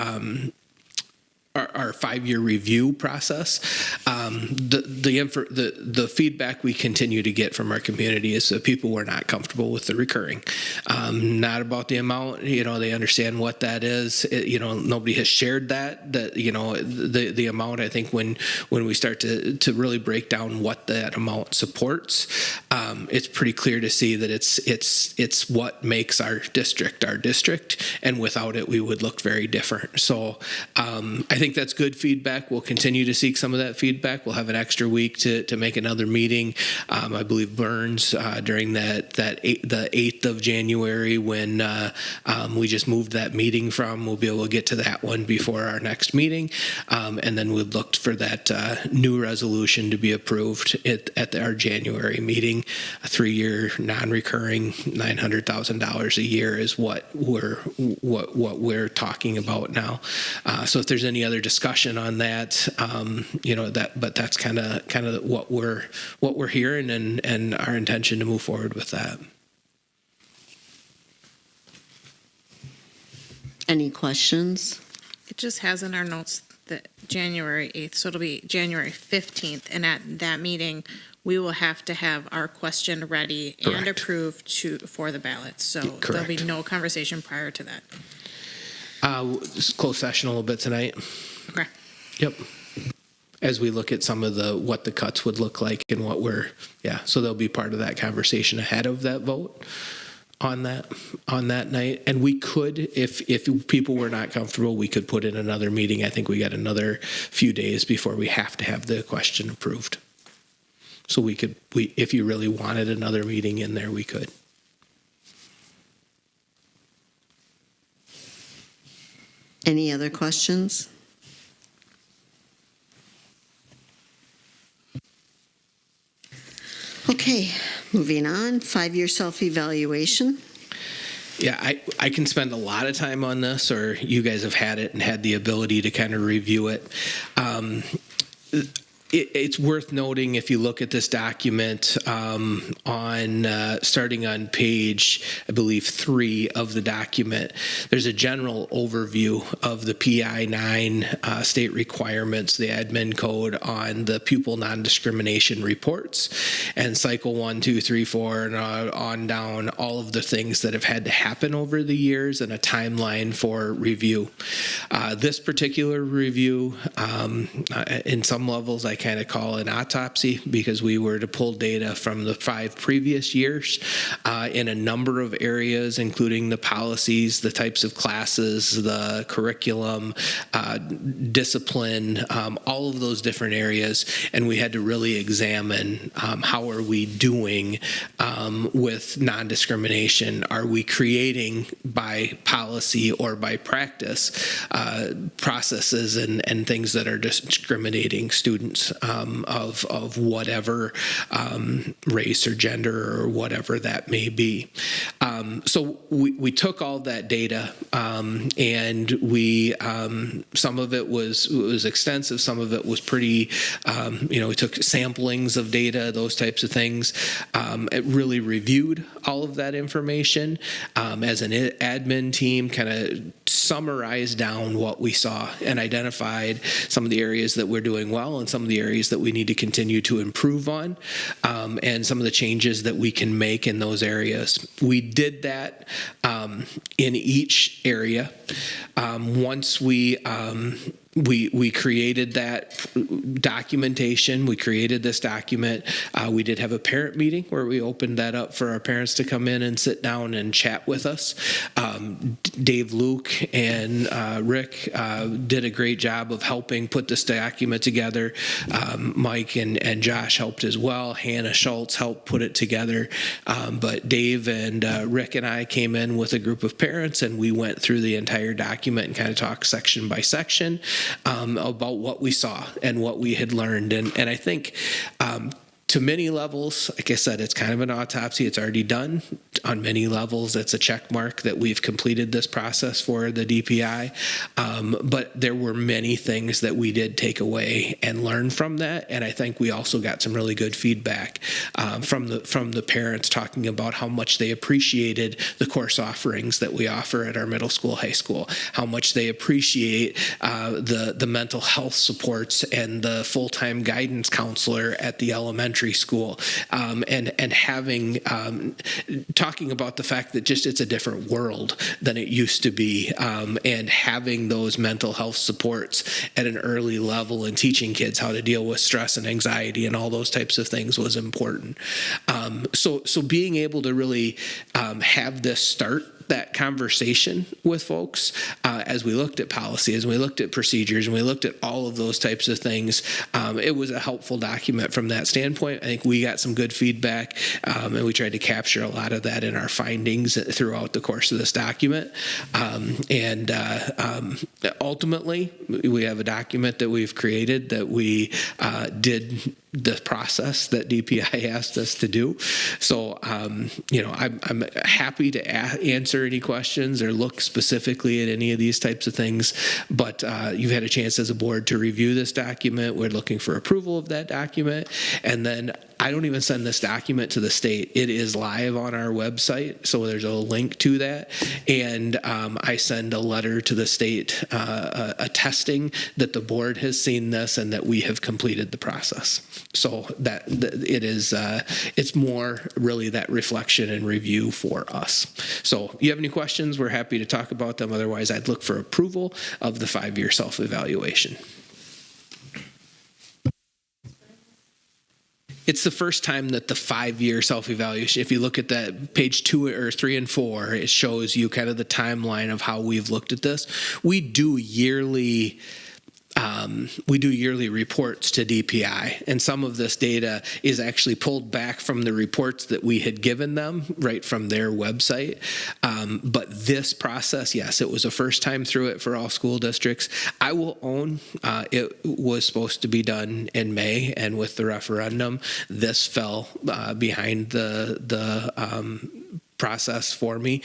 our 5-year review process, the feedback we continue to get from our community is that people were not comfortable with the recurring. Not about the amount, they understand what that is. Nobody has shared that the amount. I think when we start to really break down what that amount supports, it's pretty clear to see that it's what makes our district, and without it, we would look very different. So I think that's good feedback. We'll continue to seek some of that feedback. We'll have an extra week to make another meeting. I believe Burns during the 8th of January when we just moved that meeting from. We'll be able to get to that one before our next meeting, and then we'd looked for that new resolution to be approved at our January meeting. A 3-year non-recurring $900,000 a year is what we're talking about now. So if there's any other discussion on that, but that's kind of what we're hearing and our intention to move forward with that. Any questions? It just has in our notes that January 8th, so it'll be January 15th, and at that meeting, we will have to have our question ready and Correct. approved for the ballot. So there'll be no conversation prior to that. Closed session a little bit tonight. Okay. Yep. As we look at some of what the cuts would look like and so they'll be part of that conversation ahead of that vote on that night. And we could, if people were not comfortable, we could put in another meeting. I think we got another few days before we have to have the question approved. So we if you really wanted another meeting in there, we could. Any other questions? Okay, moving on. 5-year self-evaluation. Yeah, I can spend a lot of time on this, or you guys have had it and had the ability to kind of review it. It's worth noting, if you look at this document, starting on page, I believe, 3 of the document, there's a general overview of the PI 9 state requirements, the admin code on the pupil non-discrimination reports, and cycle 1, 2, 3, 4, and on down, all of the things that have had to happen over the years and a timeline for review. This particular review, in some levels, I kind of call an autopsy, because we were to pull data from the 5 previous years in a number of areas, including the policies, the types of classes, the curriculum, discipline, all of those different areas. And we had to really examine how are we doing with non-discrimination? Are we creating by policy or by practice processes and things that are discriminating students of whatever race or gender or whatever that may be. So we took all that data and we some of it was extensive, some of it was pretty we took samplings of data, those types of things. It really reviewed all of that information as an admin team, kind of summarized down what we saw and identified some of the areas that we're doing well and some of the areas that we need to continue to improve on, and some of the changes that we can make in those areas. We did that in each area. Once we created that documentation. We created this document. We did have a parent meeting where we opened that up for our parents to come in and sit down and chat with us. Dave, Luke, and Rick did a great job of helping put this document together. Mike and Josh helped as well. Hannah Schultz helped put it together. But Dave and Rick and I came in with a group of parents, and we went through the entire document and kind of talked section by section about what we saw and what we had learned. And I think To many levels, like I said, it's kind of an autopsy. It's already done. On many levels, it's a check mark that we've completed this process for the DPI. But there were many things that we did take away and learn from that. And I think we also got some really good feedback from the parents talking about how much they appreciated the course offerings that we offer at our middle school, high school, how much they appreciate the mental health supports and the full-time guidance counselor at the elementary school, and having talking about the fact that just it's a different world than it used to be, and having those mental health supports at an early level and teaching kids how to deal with stress and anxiety and all those types of things was important. So being able to really have this start that conversation with folks as we looked at policy, as we looked at procedures, and we looked at all of those types of things. It was a helpful document from that standpoint. I think we got some good feedback, and we tried to capture a lot of that in our findings throughout the course of this document. Ultimately, we have a document that we've created that we did the process that DPI asked us to do. So, I'm happy to answer any questions or look specifically at any of these types of things. But you've had a chance as a board to review this document. We're looking for approval of that document. And then I don't even send this document to the state. It is live on our website, so there's a link to that. And I send a letter to the state attesting that the board has seen this and that we have completed the process. So that it is, it's more really that reflection and review for us. So you have any questions, we're happy to talk about them. Otherwise, I'd look for approval of the 5-year self-evaluation. It's the first time that the 5-year self-evaluation, if you look at that page 2 or 3 and 4, it shows you kind of the timeline of how we've looked at this. We do yearly reports to DPI, and some of this data is actually pulled back from the reports that we had given them right from their website. But this process, yes, it was a first time through it for all school districts. I will own it was supposed to be done in May, and with the referendum, this fell behind the process for me.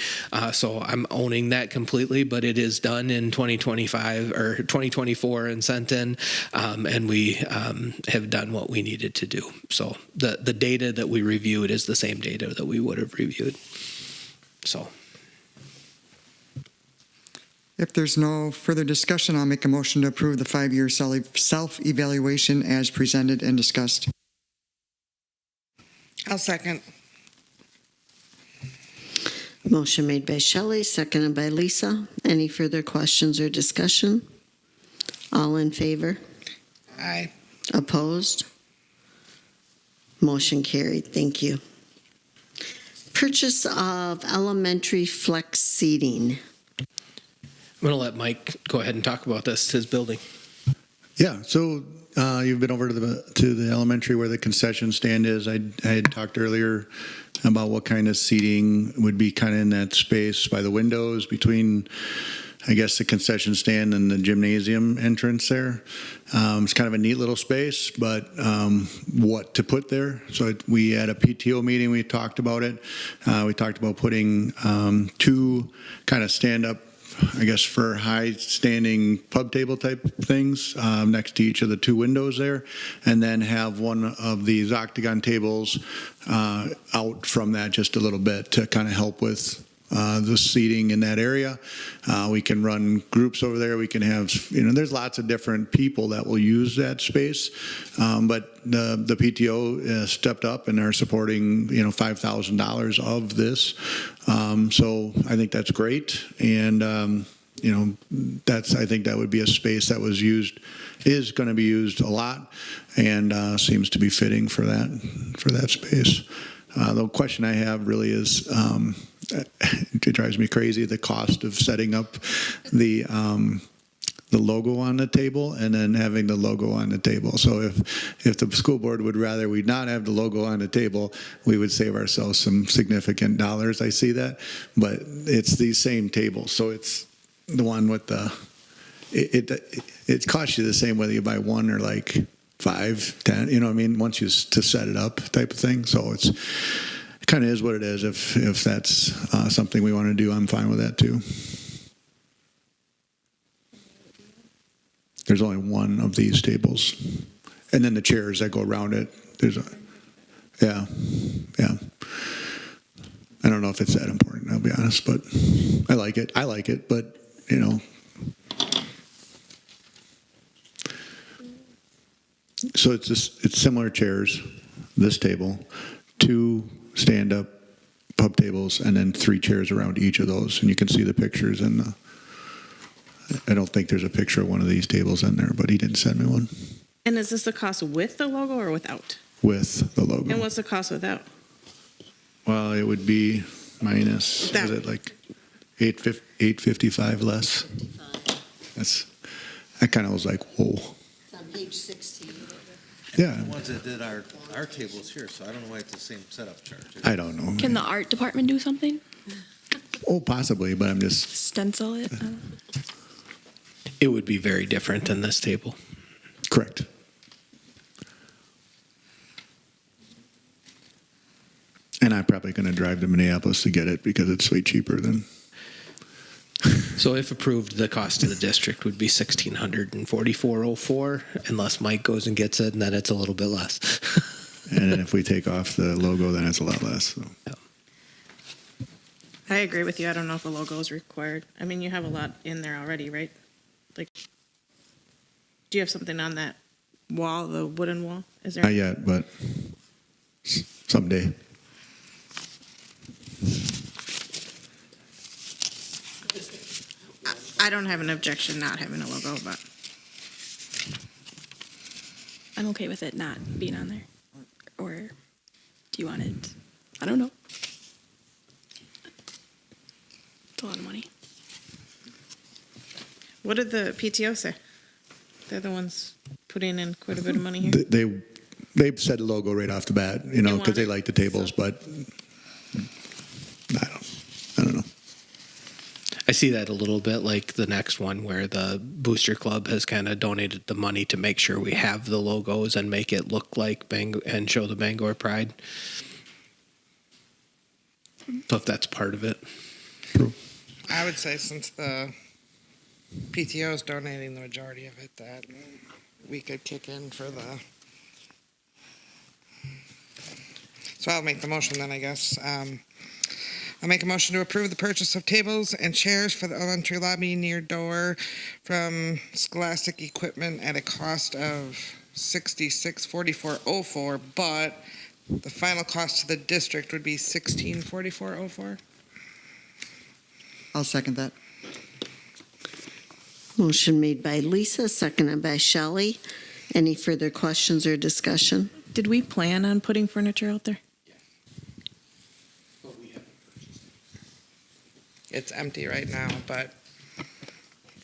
So I'm owning that completely, but it is done in 2025 or 2024 and sent in, and we have done what we needed to do. So the data that we reviewed is the same data that we would have reviewed. So. If there's no further discussion, I'll make a motion to approve the 5-year self-evaluation as presented and discussed. I'll second. Motion made by Shelley, seconded by Lisa. Any further questions or discussion? All in favor? Aye. Opposed? Motion carried. Thank you. Purchase of elementary flex seating. I'm going to let Mike go ahead and talk about this, his building. Yeah, so you've been over to the elementary where the concession stand is. I had talked earlier about what kind of seating would be kind of in that space by the windows between, I guess, the concession stand and the gymnasium entrance there. It's kind of a neat little space, but what to put there. So we had a PTO meeting, we talked about it. We talked about putting 2 kind of stand-up, I guess, for high standing pub table type things next to each of the 2 windows there, and then have one of these octagon tables out from that just a little bit to kind of help with the seating in that area. We can run groups over there. We can have, there's lots of different people that will use that space. But the PTO stepped up and are supporting, $5,000 of this. So I think that's great. And, I think that would be a space that is going to be used a lot, and seems to be fitting for that space. The question I have really is, it drives me crazy, the cost of setting up the logo on the table and then having the logo on the table. So if the school board would rather we not have the logo on the table, we would save ourselves some significant dollars. I see that, but it's the same table. So it's the one with it costs you the same whether you buy 1 or like 5, 10, you know what I mean? Once you to set it up type of thing. So it kind of is what it is. If that's something we want to do, I'm fine with that too. There's only one of these tables. And then the chairs that go around it. Yeah. I don't know if it's that important, I'll be honest, but I like it, but you know. So it's similar chairs, this table, 2 stand-up pub tables, and then 3 chairs around each of those. And you can see the pictures I don't think there's a picture of one of these tables in there, but he didn't send me one. And is this the cost with the logo or without? With the logo. And what's the cost without? Well, it would be minus, That- is it like $8.55 less? I kind of was like, whoa. It's on page 16. Yeah, The ones that did our tables here, so I don't know why it's the same setup charge. I don't know. Can the art department do something? Oh, possibly, but I'm just, Stencil it? I don't know. It would be very different than this table. correct. And I'm probably going to drive to Minneapolis to get it because it's way cheaper than, So if approved, the cost to the district would be $1,644.04, unless Mike goes and gets it, and then it's a little bit less. and then if we take off the logo, then it's a lot less. So. I agree with you. I don't know if a logo is required. I mean, you have a lot in there already, right? Like, do you have something on that wall, the wooden wall? Is there? Not yet, but someday. I don't have an objection not having a logo, but I'm okay with it not being on there. Or do you want it? I don't know. It's a lot of money. what did the PTO say? They're the ones putting in quite a bit of money here. They said logo right off the bat, you know, They because they want it, like the tables, so- but I don't know. I see that a little bit like the next one where the Booster Club has kind of donated the money to make sure we have the logos and make it look like Bangor and show the Bangor pride. So if that's part of it. True. I would say since the PTO is donating the majority of it, that we could kick in for the. So I'll make the motion then, I guess. I'll make a motion to approve the purchase of tables and chairs for the elementary lobby near door from Scholastic Equipment at a cost of $66.44.04, but the final cost to the district would be $16.44.04. I'll second that. Motion made by Lisa, seconded by Shelley. Any further questions or discussion? Did we plan on putting furniture out there? It's empty right now, but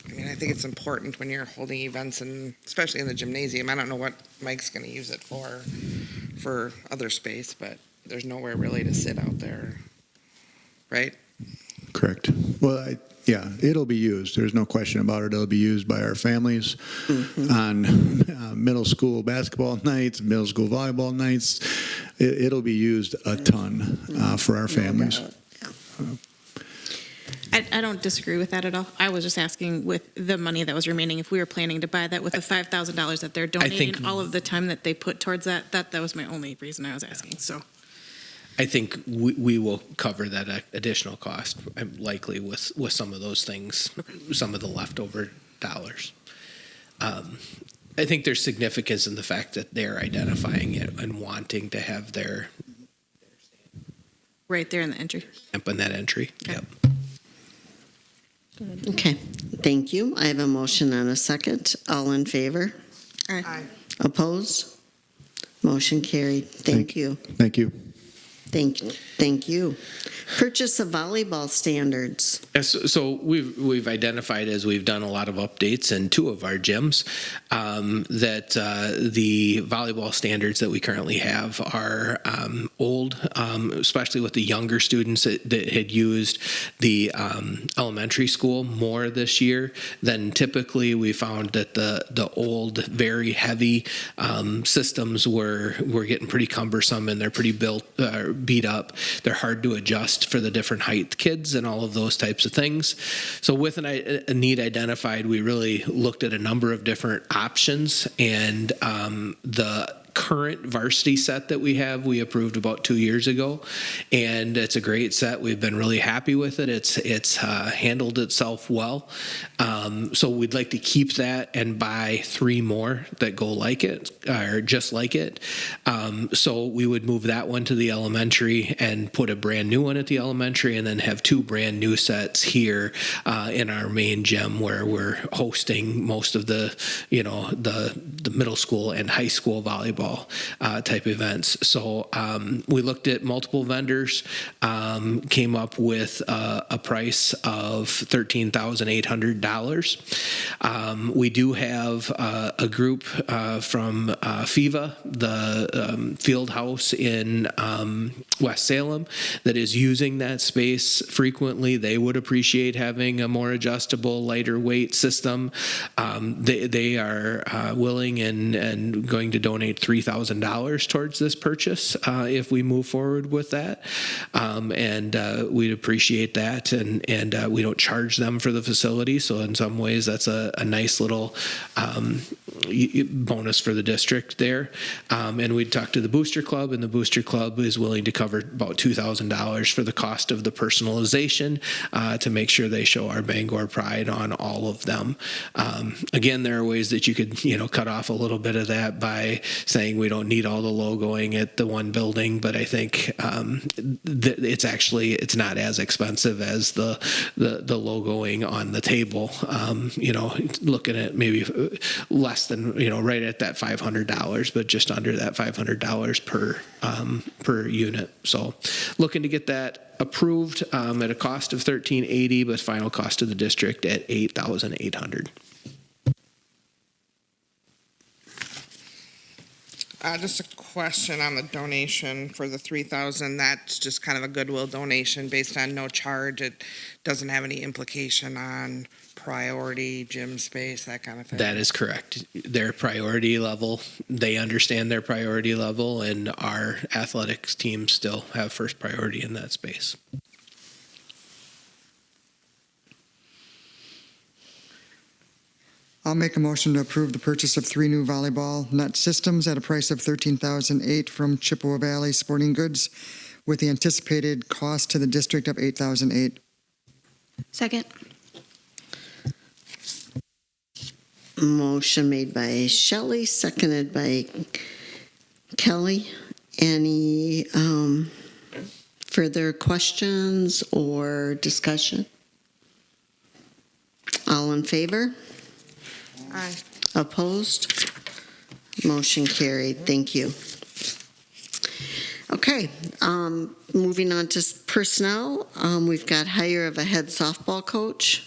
I mean, I think it's important when you're holding events, and especially in the gymnasium. I don't know what Mike's going to use it for other space, but there's nowhere really to sit out there, right? Correct. Well, yeah, it'll be used. There's no question about it. It'll be used by our families on middle school basketball nights, middle school volleyball nights. It'll be used a ton for our families. I don't disagree with that at all. I was just asking with the money that was remaining, if we were planning to buy that with the $5,000 that they're donating, think- all of the time that they put towards that was my only reason I was asking, so. I think we will cover that additional cost, likely with some of those things, some of the leftover dollars. I think there's significance in the fact that they're identifying it and wanting to have their Right there in the entry. stamp in that entry. Okay. Yep. Okay, thank you. I have a motion and a second. All in favor? Aye. Opposed? Motion carried. Thank you. Thank you. Thank you. Purchase of volleyball standards. Yes, so we've identified as we've done a lot of updates in two of our gyms that the volleyball standards that we currently have are old, especially with the younger students that had used the elementary school more this year than typically. We found that the old, very heavy systems were getting pretty cumbersome, and they're pretty beat up. They're hard to adjust for the different height kids and all of those types of things. So with a need identified, we really looked at a number of different options, and the current varsity set that we have, we approved about 2 years ago, and it's a great set. We've been really happy with it. It's handled itself well. So we'd like to keep that and buy 3 more that go like it, or just like it. So we would move that one to the elementary and put a brand new one at the elementary, and then have 2 brand new sets here in our main gym where we're hosting most of the middle school and high school volleyball type events. So we looked at multiple vendors, came up with a price of $13,800. We do have a group from FIVA, the field house in West Salem, that is using that space frequently. They would appreciate having a more adjustable, lighter weight system. They are willing and going to donate $3,000 towards this purchase if we move forward with that, and we'd appreciate that. And we don't charge them for the facility, so in some ways that's a nice little bonus for the district there. And we'd talk to the Booster Club, and the Booster Club is willing to cover about $2,000 for the cost of the personalization to make sure they show our Bangor pride on all of them. Again, there are ways that you could cut off a little bit of that by saying we don't need all the logoing at the one building, but I think it's not as expensive as the logoing on the table. Looking at maybe less than right at that $500, but just under that $500 per unit. So looking to get that approved at a cost of $1,380, but final cost to the district at $8,800. Just a question on the donation for the $3,000. That's just kind of a goodwill donation based on no charge. It doesn't have any implication on priority, gym space, that kind of thing. That is correct. Their priority level, they understand their priority level, and our athletics teams still have first priority in that space. I'll make a motion to approve the purchase of 3 new volleyball net systems at a price of $13,008 from Chippewa Valley Sporting Goods, with the anticipated cost to the district of $8,008. Second. Motion made by Shelley, seconded by Kelly. Any further questions or discussion? All in favor? Aye. Opposed? Motion carried. Thank you. Okay, moving on to personnel. We've got hire of a head softball coach.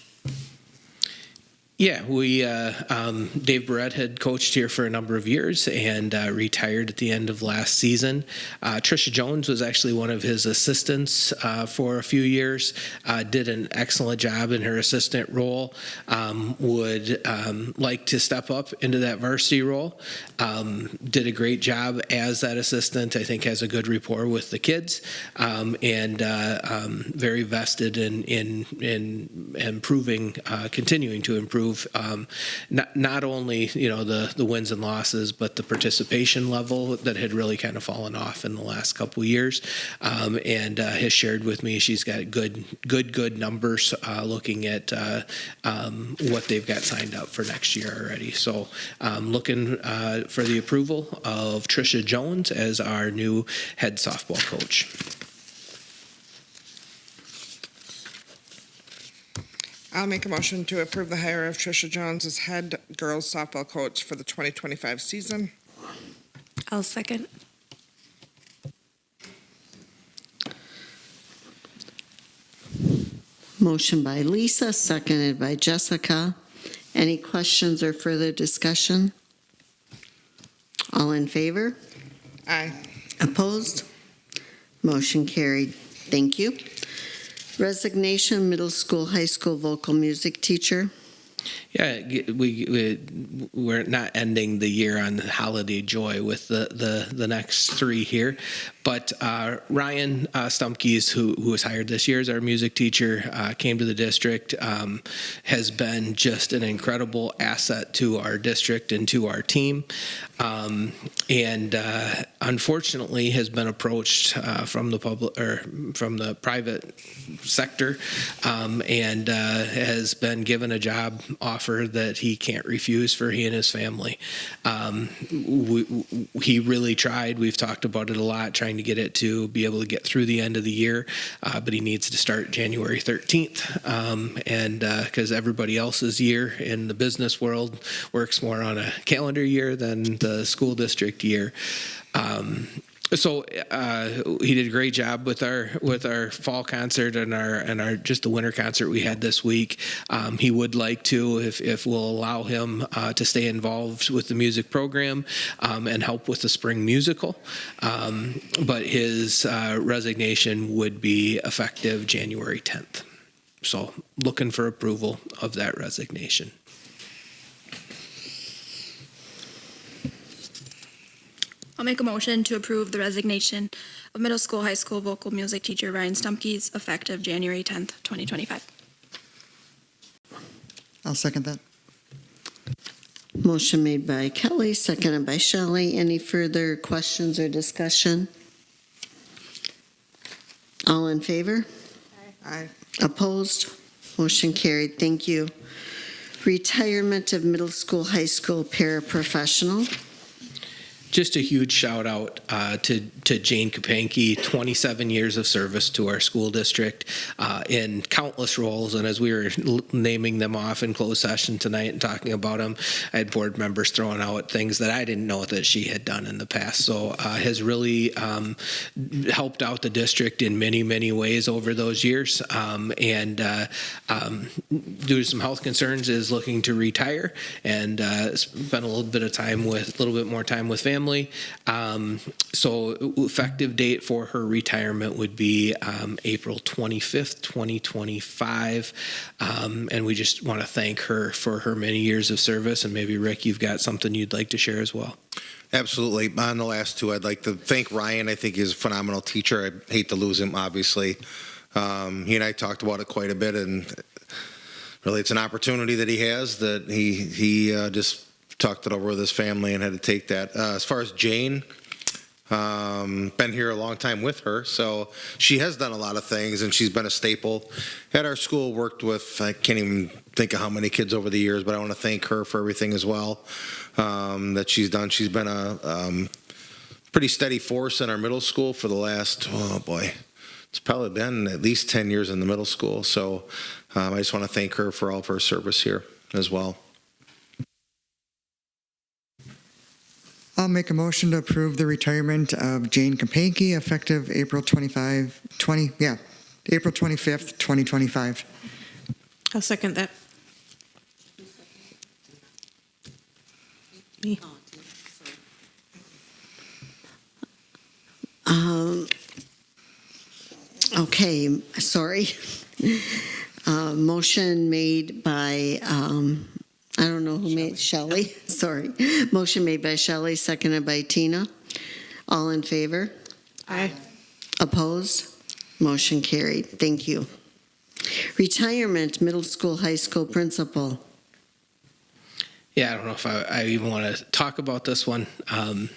Yeah, we Dave Barrett had coached here for a number of years and retired at the end of last season. Trisha Jones was actually one of his assistants for a few years. Did an excellent job in her assistant role. Would like to step up into that varsity role. Did a great job as that assistant. I think has a good rapport with the kids, and very vested in improving, continuing to improve. Not only the wins and losses, but the participation level that had really kind of fallen off in the last couple of years, and has shared with me she's got good numbers looking at what they've got signed up for next year already. So looking for the approval of Trisha Jones as our new head softball coach. I'll make a motion to approve the hire of Trisha Jones as head girls softball coach for the 2025 season. I'll second. Motion by Lisa, seconded by Jessica. Any questions or further discussion? All in favor? Aye. Opposed? Motion carried. Thank you. Resignation, middle school, high school vocal music teacher. Yeah, we're not ending the year on holiday joy with the next three here, but Ryan Stumpkes, who was hired this year as our music teacher, came to the district, has been just an incredible asset to our district and to our team, and unfortunately has been approached from the public or from the private sector, and has been given a job offer that he can't refuse for he and his family. He really tried. We've talked about it a lot, trying to get it to be able to get through the end of the year, but he needs to start January 13th. And because everybody else's year in the business world works more on a calendar year than the school district year. So he did a great job with our fall concert and our just the winter concert we had this week. He would like to, if we'll allow him to stay involved with the music program and help with the spring musical. But his resignation would be effective January 10th. So looking for approval of that resignation. I'll make a motion to approve the resignation of middle school, high school vocal music teacher Ryan Stumpkes effective January 10th, 2025. I'll second that. Motion made by Kelly, seconded by Shelley. Any further questions or discussion? All in favor? Aye. Opposed? Motion carried. Thank you. Retirement of middle school, high school paraprofessional. Just a huge shout out to Jane Kapanke, 27 years of service to our school district in countless roles. And as we were naming them off in closed session tonight and talking about them, I had board members throwing out things that I didn't know that she had done in the past. So has really helped out the district in many, many ways over those years. And due to some health concerns, is looking to retire and spend a little bit more time with family. So effective date for her retirement would be April 25th, 2025. And we just want to thank her for her many years of service. And maybe, Rick, you've got something you'd like to share as well. Absolutely. On the last two, I'd like to thank Ryan. I think he's a phenomenal teacher. I hate to lose him, obviously. He and I talked about it quite a bit, and really it's an opportunity that he has that he just talked it over with his family and had to take that. As far as Jane, been here a long time with her, so she has done a lot of things, and she's been a staple at our school. Worked with, I can't even think of how many kids over the years, but I want to thank her for everything as well that she's done. She's been a pretty steady force in our middle school for the last, it's probably been at least 10 years in the middle school. So I just want to thank her for all of her service here as well. I'll make a motion to approve the retirement of Jane Kapanke effective April 25th, 2025. I'll second that. Me. Okay, sorry. Motion made by, I don't know who made, Shelley, sorry. Motion made by Shelley, seconded by Tina. All in favor? Aye. Opposed? Motion carried. Thank you. Retirement, middle school, high school principal. Yeah, I don't know if I even want to talk about this one, I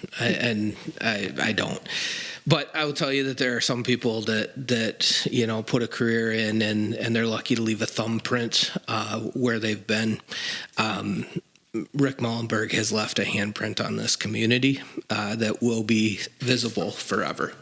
don't. But I will tell you that there are some people that put a career in and they're lucky to leave a thumbprint where they've been. Rick Mullenberg has left a handprint on this community that will be visible forever.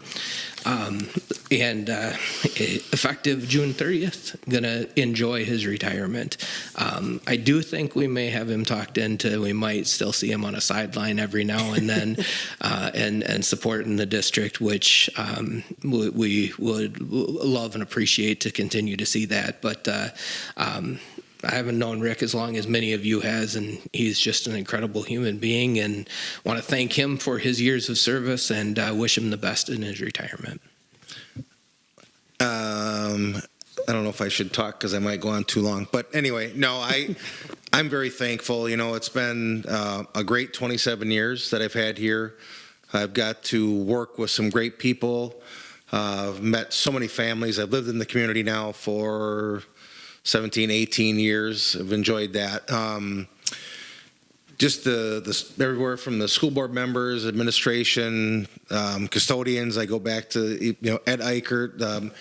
And effective June 30th, going to enjoy his retirement. I do think we may have him talked into, we might still see him on a sideline every now and then and supporting the district, which we would love and appreciate to continue to see that. But I haven't known Rick as long as many of you has, and he's just an incredible human being, and want to thank him for his years of service and wish him the best in his retirement. I don't know if I should talk because I might go on too long. But anyway, no, I'm very thankful. You know, it's been a great 27 years that I've had here. I've got to work with some great people. I've met so many families. I've lived in the community now for 17, 18 years. I've enjoyed that. Just the everywhere from the school board members, administration, custodians. I go back to Ed Eichert,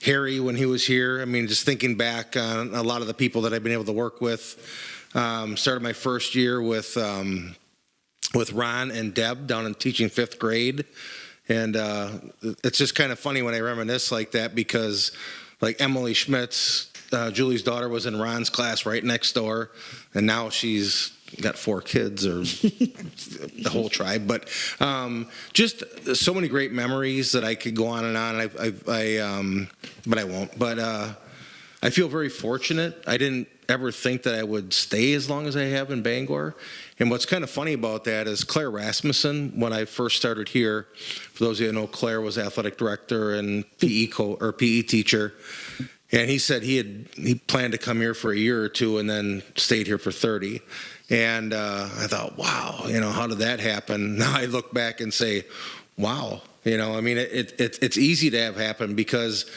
Harry when he was here. I mean, just thinking back on a lot of the people that I've been able to work with. Started my first year with Ron and Deb down in teaching 5th grade, and it's just kind of funny when I reminisce like that because, like Emily Schmitz, Julie's daughter, was in Ron's class right next door, and now she's got 4 kids or the whole tribe. But just so many great memories that I could go on and on. But I won't. But I feel very fortunate. I didn't ever think that I would stay as long as I have in Bangor. And what's kind of funny about that is Claire Rasmussen, when I first started here, for those of you who know, Claire was athletic director and PE teacher. And he said he planned to come here for a year or two and then stayed here for 30. And I thought, wow, how did that happen? Now I look back and say, wow, I mean, it's easy to have happen because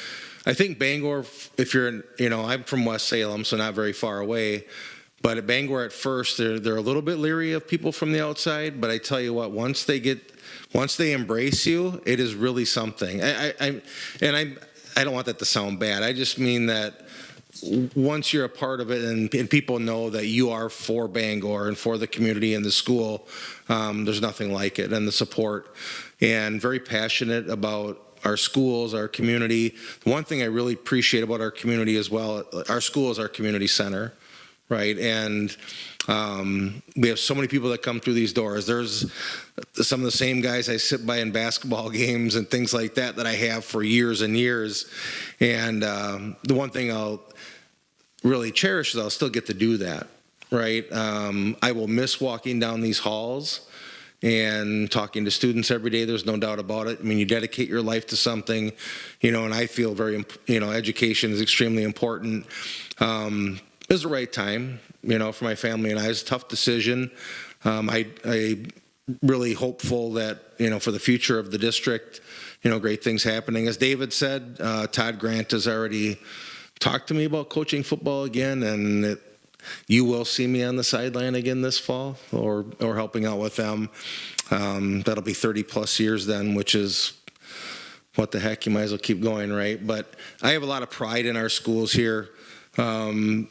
I think Bangor, if you're, I'm from West Salem, so not very far away. But at Bangor at first, they're a little bit leery of people from the outside. But I tell you what, once they embrace you, it is really something. I don't want that to sound bad. I just mean that once you're a part of it and people know that you are for Bangor and for the community and the school, there's nothing like it. And the support, and very passionate about our schools, our community. One thing I really appreciate about our community as well, our school is our community center, right? And we have so many people that come through these doors. There's some of the same guys I sit by in basketball games and things like that I have for years and years. And the one thing I'll really cherish is I'll still get to do that, right? I will miss walking down these halls and talking to students every day. There's no doubt about it. I mean, you dedicate your life to something, and I feel very, education is extremely important. It was the right time, for my family and I. It was a tough decision. I really hopeful that, for the future of the district, great things happening. As David said, Todd Grant has already talked to me about coaching football again, and you will see me on the sideline again this fall or helping out with them. That'll be 30 plus years then, which is what the heck, you might as well keep going, right? But I have a lot of pride in our schools here. Almost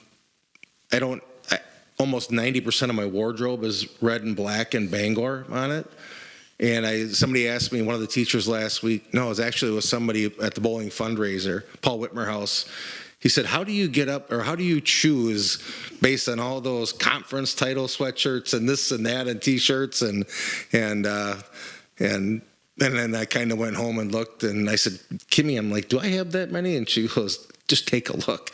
90% of my wardrobe is red and black and Bangor on it. And somebody asked me, one of the teachers last week, no, it was somebody at the bowling fundraiser, Paul Whitmer House. He said, how do you get up, or how do you choose based on all those conference title sweatshirts and this and that and T-shirts and then I kind of went home and looked, and I said, Kimmy, I'm like, do I have that many? And she goes, just take a look,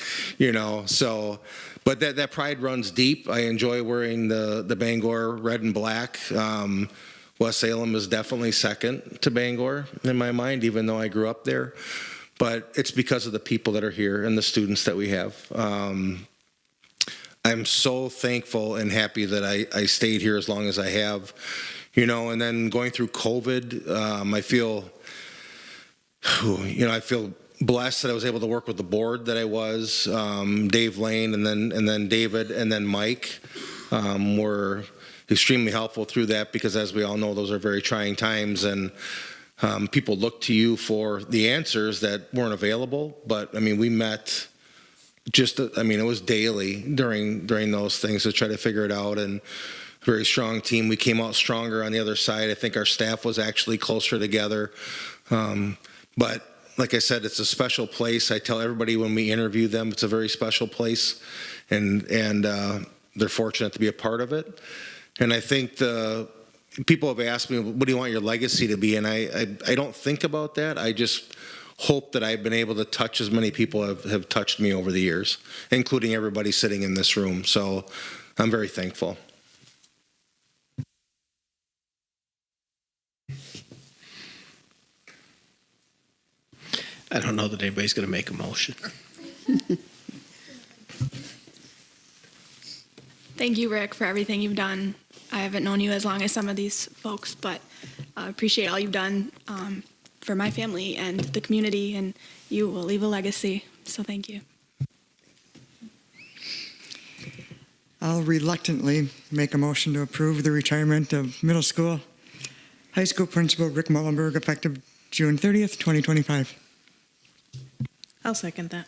So, but that pride runs deep. I enjoy wearing the Bangor red and black. West Salem is definitely second to Bangor in my mind, even though I grew up there. But it's because of the people that are here and the students that we have. I'm so thankful and happy that I stayed here as long as I have, and then going through COVID, I feel blessed that I was able to work with the board that I was, Dave Lane and then David and then Mike were extremely helpful through that, because as we all know, those are very trying times, and people look to you for the answers that weren't available. But I mean, we met I mean, it was daily during those things to try to figure it out, and very strong team. We came out stronger on the other side. I think our staff was actually closer together. But like I said, it's a special place. I tell everybody when we interview them, it's a very special place, and they're fortunate to be a part of it. And I think people have asked me, what do you want your legacy to be? And I don't think about that. I just hope that I've been able to touch as many people have touched me over the years, including everybody sitting in this room. So I'm very thankful. I don't know that anybody's going to make a motion. Thank you, Rick, for everything you've done. I haven't known you as long as some of these folks, but I appreciate all you've done for my family and the community, and you will leave a legacy. So thank you. I'll reluctantly make a motion to approve the retirement of middle school, high school principal Rick Mullenberg effective June 30th, 2025. I'll second that.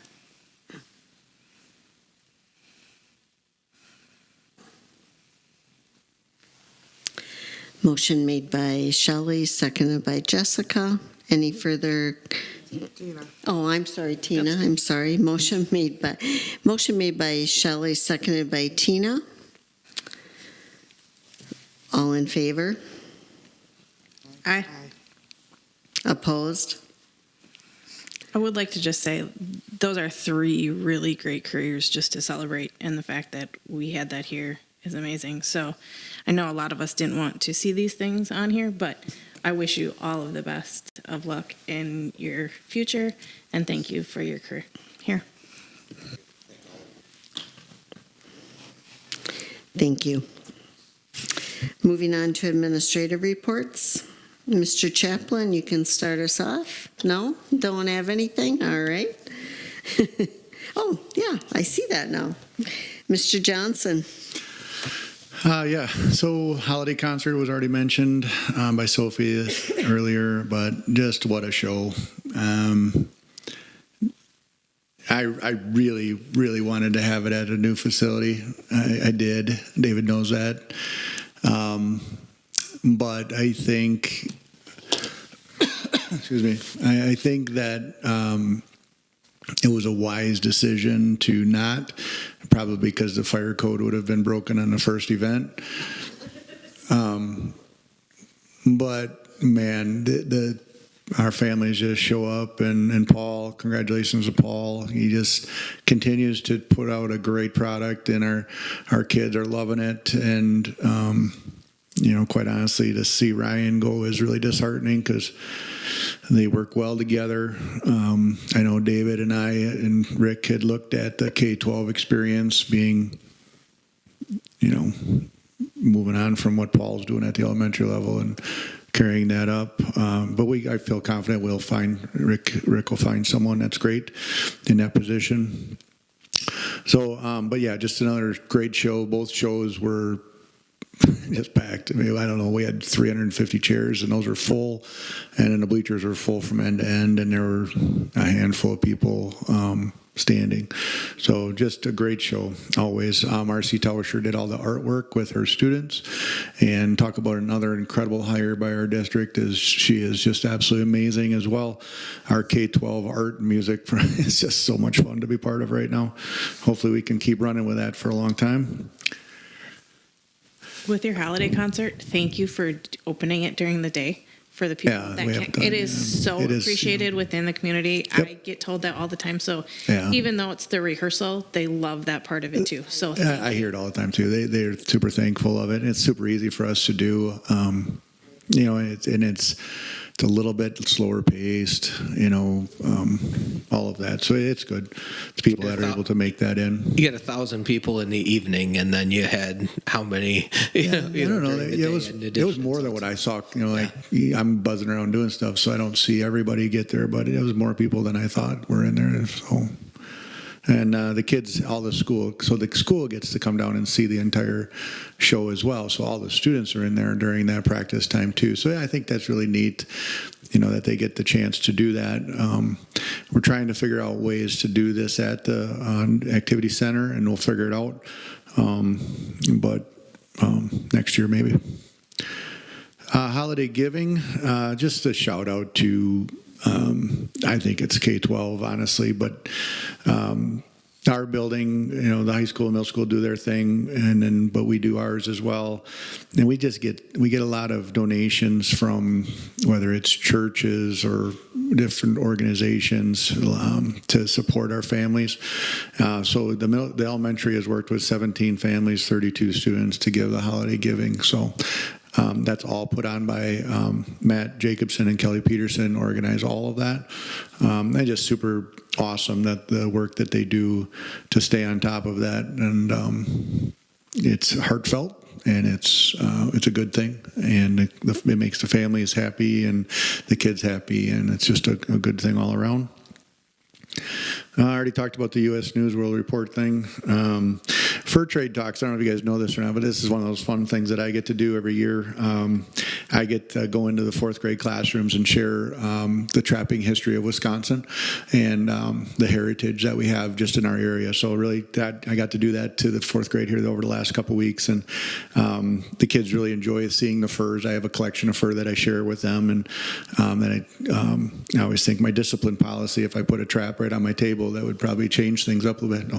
Motion made by Shelley, seconded by Jessica. Any further? Tina. Oh, I'm sorry, Tina. I'm sorry. Motion made by Shelley, seconded by Tina. All in favor? Aye. Opposed? I would like to just say those are 3 really great careers just to celebrate, and the fact that we had that here is amazing. So I know a lot of us didn't want to see these things on here, but I wish you all of the best of luck in your future, and thank you for your career here. Thank you. Moving on to administrative reports. Mr. Chaplin, you can start us off. No? Don't have anything? All right. Oh, yeah, I see that now. Mr. Johnson. Yeah, so holiday concert was already mentioned by Sophie earlier, but just what a show. I really, really wanted to have it at a new facility. I did. David knows that. But I think, excuse me, I think that it was a wise decision to not, probably because the fire code would have been broken on the first event. But man, our families just show up, and Paul, congratulations to Paul. He just continues to put out a great product, and our kids are loving it. And quite honestly, to see Ryan go is really disheartening because they work well together. I know David and I and Rick had looked at the K-12 experience being, moving on from what Paul's doing at the elementary level and carrying that up. But I feel confident we'll find Rick will find someone that's great in that position. So, but yeah, just another great show. Both shows were just packed. I mean, I don't know, we had 350 chairs, and those were full, and then the bleachers were full from end to end, and there were a handful of people standing. So just a great show, always. Marcy Tauscher did all the artwork with her students, and talk about another incredible hire by our district. She is just absolutely amazing as well. Our K-12 art and music is just so much fun to be part of right now. Hopefully we can keep running with that for a long time. With your holiday concert, thank you for opening it during the day for the people Yeah, that we can't. have done, It is so it is, appreciated within the community. Yep. I get told that all the time. So Yeah. even though it's the rehearsal, they love that part of it too. So I hear it all the time too. They're super thankful of it. It's super easy for us to do. It's a little bit slower paced. All of that. So it's good. It's people that are able to make that in. You had 1,000 people in the evening, and then you had how many? I don't know. It was more than what I saw. I'm buzzing around doing stuff, so I don't see everybody get there. But it was more people than I thought were in there. So. And the kids, so the school gets to come down and see the entire show as well. So all the students are in there during that practice time too. So yeah, I think that's really neat, that they get the chance to do that. we're trying to figure out ways to do this at the activity center, and we'll figure it out. But next year maybe. Holiday giving, just a shout out to, I think it's K-12, honestly, but our building, the high school and middle school do their thing, but we do ours as well. And we get a lot of donations from whether it's churches or different organizations to support our families. So the elementary has worked with 17 families, 32 students to give the holiday giving. So that's all put on by Matt Jacobson and Kelly Peterson, organize all of that. And just super awesome that the work that they do to stay on top of that. And it's heartfelt, and it's a good thing. And it makes the families happy and the kids happy, and it's just a good thing all around. I already talked about the U.S. News World Report thing. Fur trade talks, I don't know if you guys know this or not, but this is one of those fun things that I get to do every year. I get to go into the fourth grade classrooms and share the trapping history of Wisconsin and the heritage that we have just in our area. So really, I got to do that to the fourth grade here over the last couple of weeks, and the kids really enjoy seeing the furs. I have a collection of fur that I share with them, and that I always think my discipline policy, if I put a trap right on my table, that would probably change things up a little bit. No,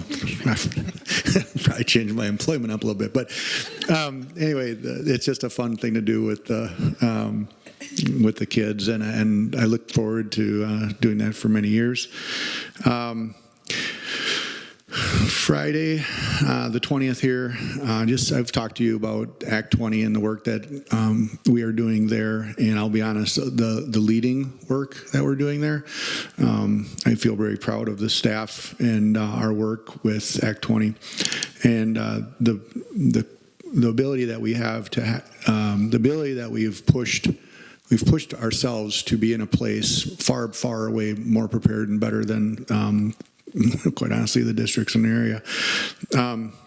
probably change my employment up a little bit. But anyway, it's just a fun thing to do with the kids, and I look forward to doing that for many years. Friday, the 20th here, I've talked to you about Act 20 and the work that we are doing there, and I'll be honest, the leading work that we're doing there, I feel very proud of the staff and our work with Act 20, and the ability that we have to the ability that we've pushed ourselves to be in a place far, far away, more prepared and better than quite honestly, the districts in the area.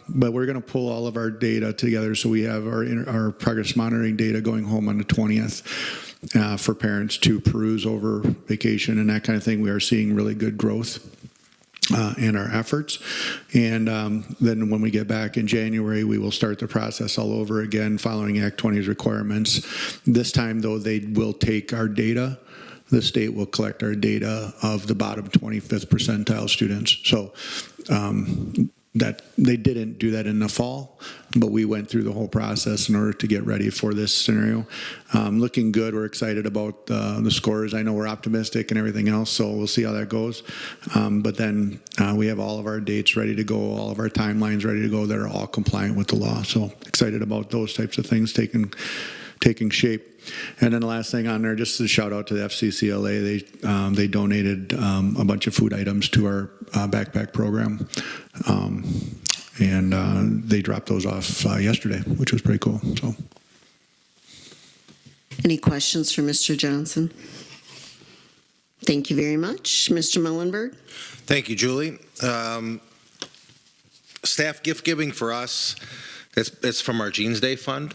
But we're going to pull all of our data together. So we have our progress monitoring data going home on the 20th for parents to peruse over vacation and that kind of thing. We are seeing really good growth in our efforts. And then when we get back in January, we will start the process all over again, following Act 20's requirements. This time, though, they will take our data. The state will collect our data of the bottom 25th percentile students. So that they didn't do that in the fall, but we went through the whole process in order to get ready for this scenario. Looking good. We're excited about the scores. I know we're optimistic and everything else, so we'll see how that goes. But then we have all of our dates ready to go, all of our timelines ready to go that are all compliant with the law. So excited about those types of things taking shape. And then the last thing on there, just a shout out to the FCCLA. They donated a bunch of food items to our backpack program, and they dropped those off yesterday, which was pretty cool. So, Any questions for Mr. Johnson? Thank you very much. Mr. Mullenberg? Thank you, Julie. Staff gift giving for us, it's from our Jeans Day Fund.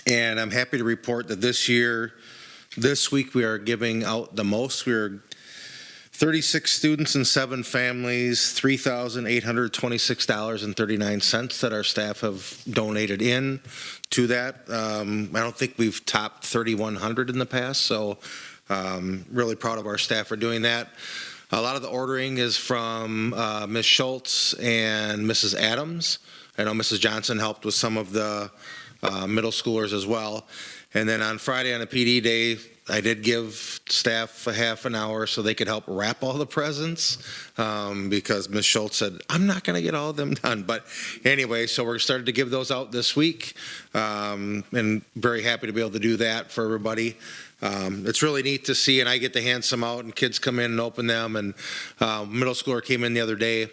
And I'm happy to report that this week, we are giving out the most. We're 36 students and 7 families, $3,826.39 that our staff have donated in to that. I don't think we've topped 3,100 in the past, so really proud of our staff for doing that. A lot of the ordering is from Ms. Schultz and Mrs. Adams. I know Mrs. Johnson helped with some of the middle schoolers as well. And then on Friday on a PD day, I did give staff a half an hour so they could help wrap all the presents because Ms. Schultz said, I'm not going to get all of them done. But anyway, so we're starting to give those out this week, and very happy to be able to do that for everybody. It's really neat to see, and I get to hand some out, and kids come in and open them. And middle schooler came in the other day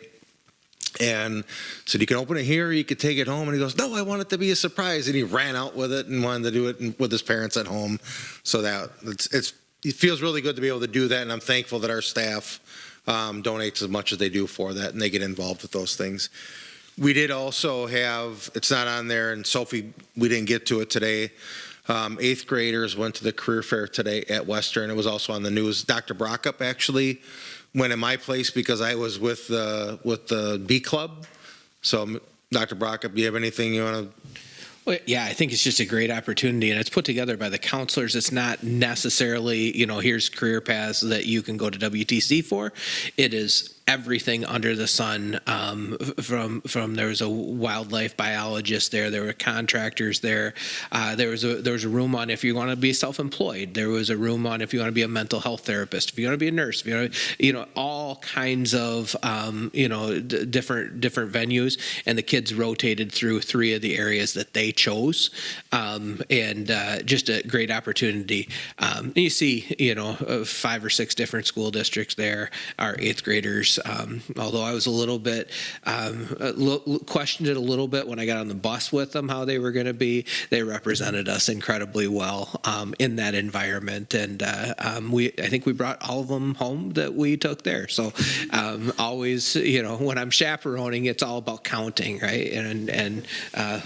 and said, you can open it here, or you could take it home. And he goes, no, I want it to be a surprise. And he ran out with it and wanted to do it with his parents at home. So that it feels really good to be able to do that. And I'm thankful that our staff donates as much as they do for that, and they get involved with those things. We did also have, it's not on there, and Sophie, we didn't get to it today. 8th graders went to the career fair today at Western. It was also on the news. Dr. Brockup actually went in my place because I was with the B Club. So, Dr. Brock, do you have anything you want to? Well, yeah, I think it's just a great opportunity, and it's put together by the counselors. It's not necessarily, here's career paths that you can go to WTC for. It is everything under the sun. From there was a wildlife biologist there were contractors there. There was a room on if you want to be self-employed. There was a room on if you want to be a mental health therapist, if you want to be a nurse, if you want to, all kinds of different venues, and the kids rotated through 3 of the areas that they chose, and just a great opportunity. You see, 5 or 6 different school districts there. Our 8th graders. Although I was a little bit questioned it a little bit when I got on the bus with them how they were going to be. They represented us incredibly well in that environment, and I think we brought all of them home that we took there. So always, when I'm chaperoning, it's all about counting, right? And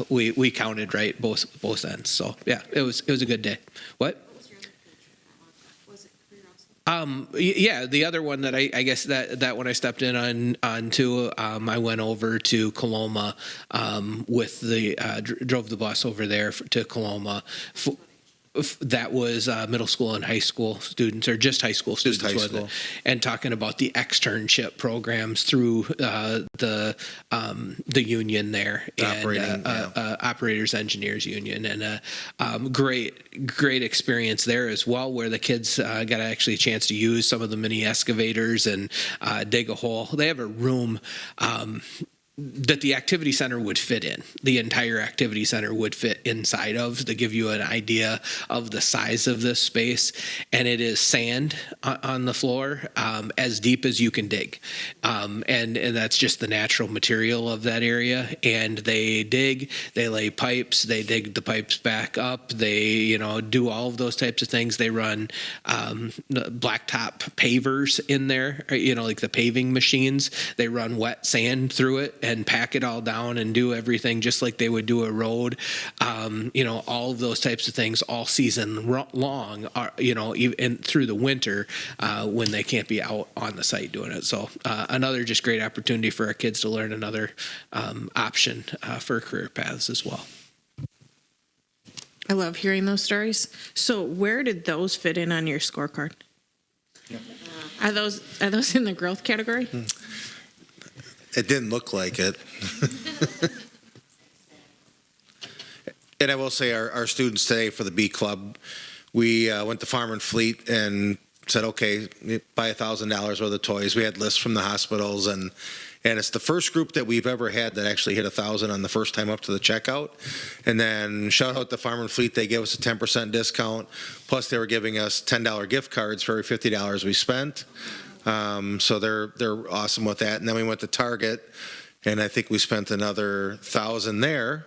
we counted right both ends. So yeah, it was a good day. What? Yeah, the other one that I guess that when I stepped in onto, I went over to Coloma with drove the bus over there to Coloma. That was middle school and high school students, or just high school students, high school. And talking about the externship programs through the union there, Operators Engineers Union, and great experience there as well, where the kids got actually a chance to use some of the mini excavators and dig a hole. They have a room that the activity center would fit in. The entire activity center would fit inside of, to give you an idea of the size of this space. And it is sand on the floor, as deep as you can dig. And that's just the natural material of that area. And they dig, they lay pipes, they dig the pipes back up, they, do all of those types of things. They run blacktop pavers in there, like the paving machines. They run wet sand through it and pack it all down and do everything just like they would do a road. All of those types of things all season long, are, even through the winter when they can't be out on the site doing it. So another just great opportunity for our kids to learn another option for career paths as well. I love hearing those stories. So where did those fit in on your scorecard? Are those in the growth category? It didn't look like it. And I will say our students today for the B Club, we went to Farm and Fleet and said, okay, buy $1,000 worth of toys. We had lists from the hospitals, and it's the first group that we've ever had that actually hit 1,000 on the first time up to the checkout. And then shout out to Farm and Fleet, they gave us a 10% discount. Plus they were giving us $10 gift cards for every $50 we spent. So they're awesome with that. And then we went to Target, and I think we spent another $1,000 there.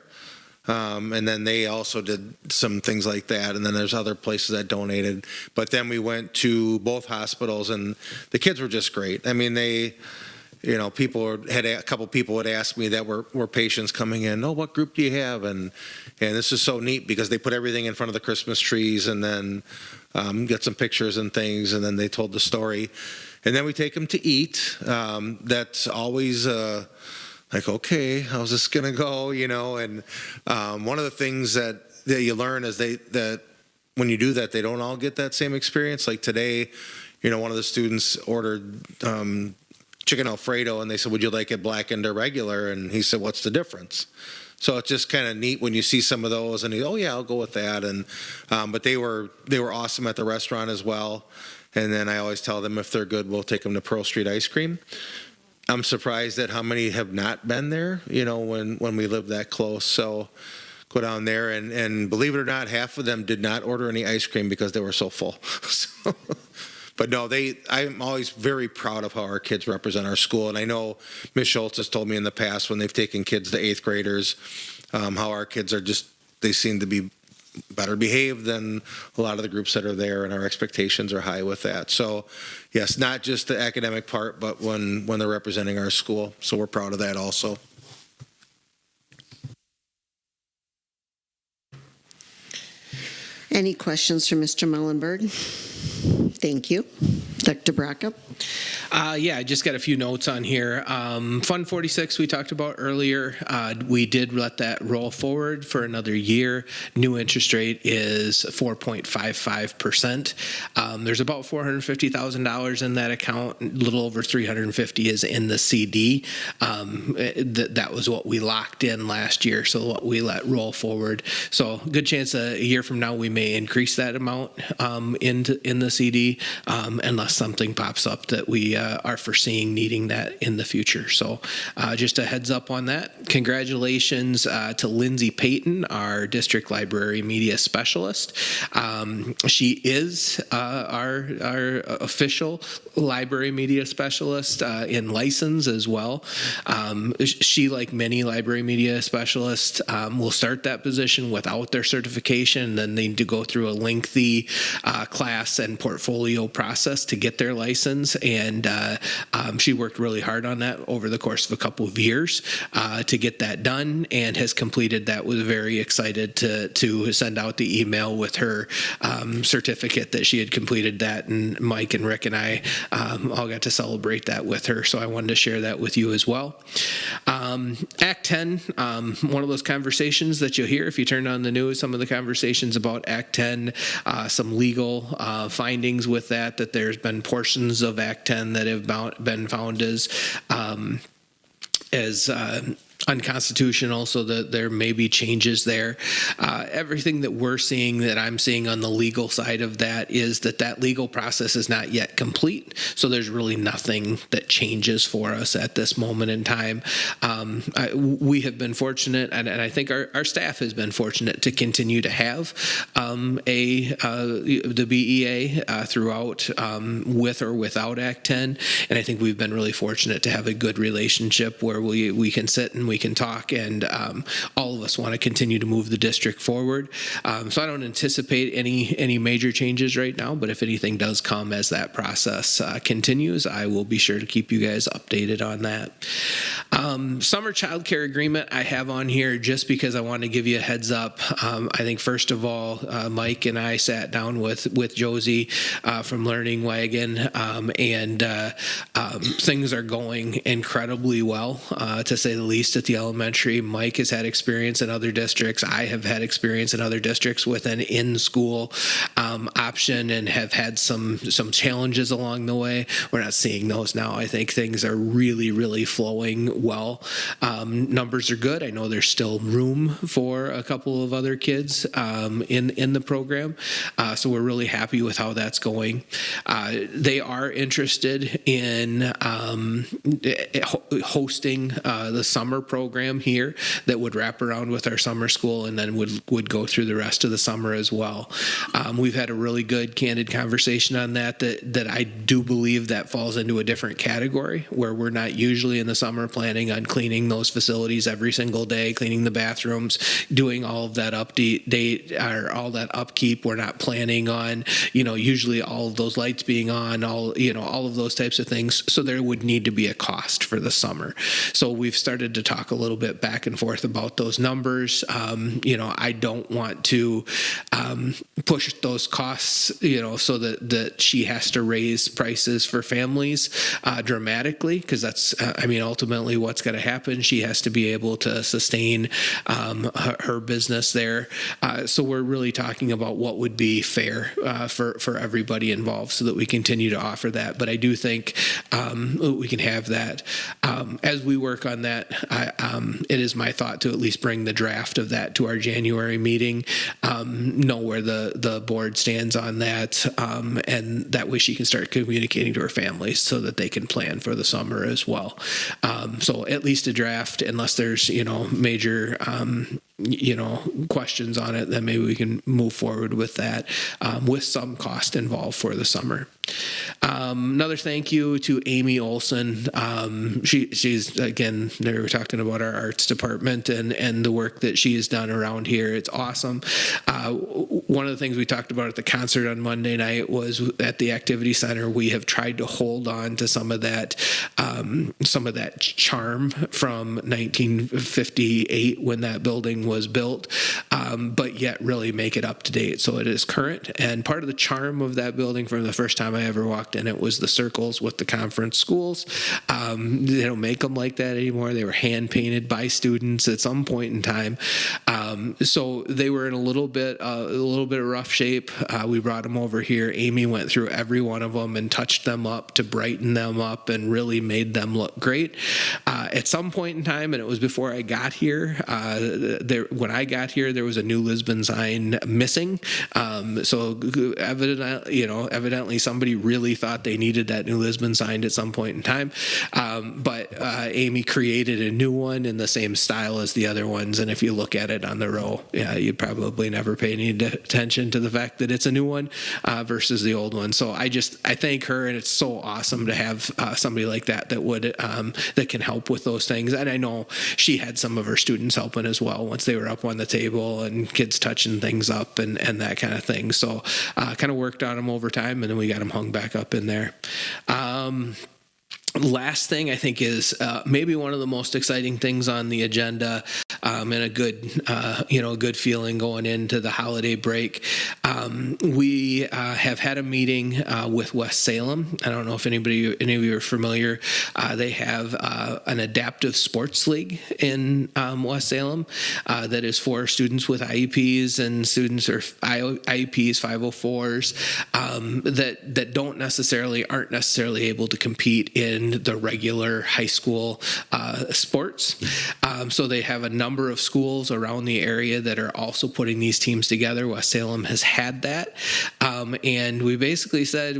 And then they also did some things like that. And then there's other places that donated. But then we went to both hospitals, and the kids were just great. I mean, a couple people would ask me that were patients coming in, oh, what group do you have? And this is so neat because they put everything in front of the Christmas trees, and then get some pictures and things, and then they told the story. And then we take them to eat. That's always like, okay, how's this going to go? And one of the things that you learn is that when you do that, they don't all get that same experience. Like today, one of the students ordered chicken Alfredo, and they said, would you like it blackened or regular? And he said, what's the difference? So it's just kind of neat when you see some of those, and oh yeah, I'll go with that. And but they were awesome at the restaurant as well. And then I always tell them if they're good, we'll take them to Pearl Street Ice Cream. I'm surprised at how many have not been there, when we live that close. So go down there, and believe it or not, half of them did not order any ice cream because they were so full. But no, I'm always very proud of how our kids represent our school. And I know Ms. Schultz has told me in the past when they've taken kids to 8th graders, how our kids they seem to be better behaved than a lot of the groups that are there, and our expectations are high with that. So yes, not just the academic part, but when they're representing our school. So we're proud of that also. Any questions for Mr. Mullenberg? Thank you. Dr. Braca? Yeah, I just got a few notes on here. Fund 46 we talked about earlier. We did let that roll forward for another year. New interest rate is 4.55%. There's about $450,000 in that account. A little over $350,000 is in the CD. That was what we locked in last year, so what we let roll forward. So good chance a year from now we may increase that amount in the CD unless something pops up that we are foreseeing needing that in the future. So just a heads up on that. Congratulations to Lindsay Payton, our district library media specialist. She is our official library media specialist in license as well. She, like many library media specialists, will start that position without their certification, then they need to go through a lengthy class and portfolio process to get their license. And she worked really hard on that over the course of a couple of years to get that done, and has completed that. Was very excited to send out the email with her certificate that she had completed that, and Mike and Rick and I all got to celebrate that with her. So I wanted to share that with you as well. Act 10, one of those conversations that you'll hear if you turn on the news, some of the conversations about Act 10, some legal findings with that there's been portions of Act 10 that have been found as unconstitutional, so that there may be changes there. Everything that we're seeing, that I'm seeing on the legal side of that, is that legal process is not yet complete. So there's really nothing that changes for us at this moment in time. We have been fortunate, and I think our staff has been fortunate to continue to have the BEA throughout, with or without Act 10. And I think we've been really fortunate to have a good relationship where we can sit and we can talk, and all of us want to continue to move the district forward. So I don't anticipate any major changes right now, but if anything does come as that process continues, I will be sure to keep you guys updated on that. Summer childcare agreement I have on here just because I want to give you a heads up. I think first of all, Mike and I sat down with Josie from Learning Wagon, and things are going incredibly well, to say the least, at the elementary. Mike has had experience in other districts. I have had experience in other districts with an in-school option, and have had some challenges along the way. We're not seeing those now. I think things are really, really flowing well. Numbers are good. I know there's still room for a couple of other kids in the program, so we're really happy with how that's going. They are interested in hosting the summer program here that would wrap around with our summer school, and then would go through the rest of the summer as well. We've had a really good, candid conversation on that I do believe that falls into a different category, where we're not usually in the summer planning on cleaning those facilities every single day, cleaning the bathrooms, doing all of that all that upkeep. We're not planning on, usually all of those lights being on, all of those types of things. So there would need to be a cost for the summer. So we've started to talk a little bit back and forth about those numbers. I don't want to push those costs, so that she has to raise prices for families dramatically, because that's, ultimately what's going to happen. She has to be able to sustain her business there. So we're really talking about what would be fair for everybody involved, so that we continue to offer that. But I do think we can have that. As we work on that, it is my thought to at least bring the draft of that to our January meeting, know where the board stands on that, and that way she can start communicating to her families so that they can plan for the summer as well. So at least a draft, unless there's major questions on it, then maybe we can move forward with that, with some cost involved for the summer. Another thank you to Amy Olson. She's, again, they were talking about our arts department and the work that she has done around here. It's awesome. One of the things we talked about at the concert on Monday night was at the activity center, we have tried to hold on to some of that charm from 1958 when that building was built, but yet really make it up to date. So it is current. And part of the charm of that building from the first time I ever walked in it was the circles with the conference schools. They don't make them like that anymore. They were hand painted by students at some point in time. So they were in a little bit of rough shape. We brought them over here. Amy went through every one of them and touched them up to brighten them up and really made them look great. At some point in time, and it was before I got here, when I got here, there was a new Lisbon sign missing. So evidently somebody really thought they needed that new Lisbon sign at some point in time. But Amy created a new one in the same style as the other ones. And if you look at it on the row, you'd probably never pay any attention to the fact that it's a new one versus the old one. So I thank her, and it's so awesome to have somebody like that that can help with those things. And I know she had some of her students helping as well once they were up on the table and kids touching things up and that kind of thing. So kind of worked on them over time, and then we got them hung back up in there. Last thing I think is maybe one of the most exciting things on the agenda, and a good feeling going into the holiday break. We have had a meeting with West Salem. I don't know if any of you are familiar. They have an adaptive sports league in West Salem that is for students with IEPs and students or IEPs 504s that aren't necessarily able to compete in the regular high school sports. So they have a number of schools around the area that are also putting these teams together. West Salem has had that. And we basically said,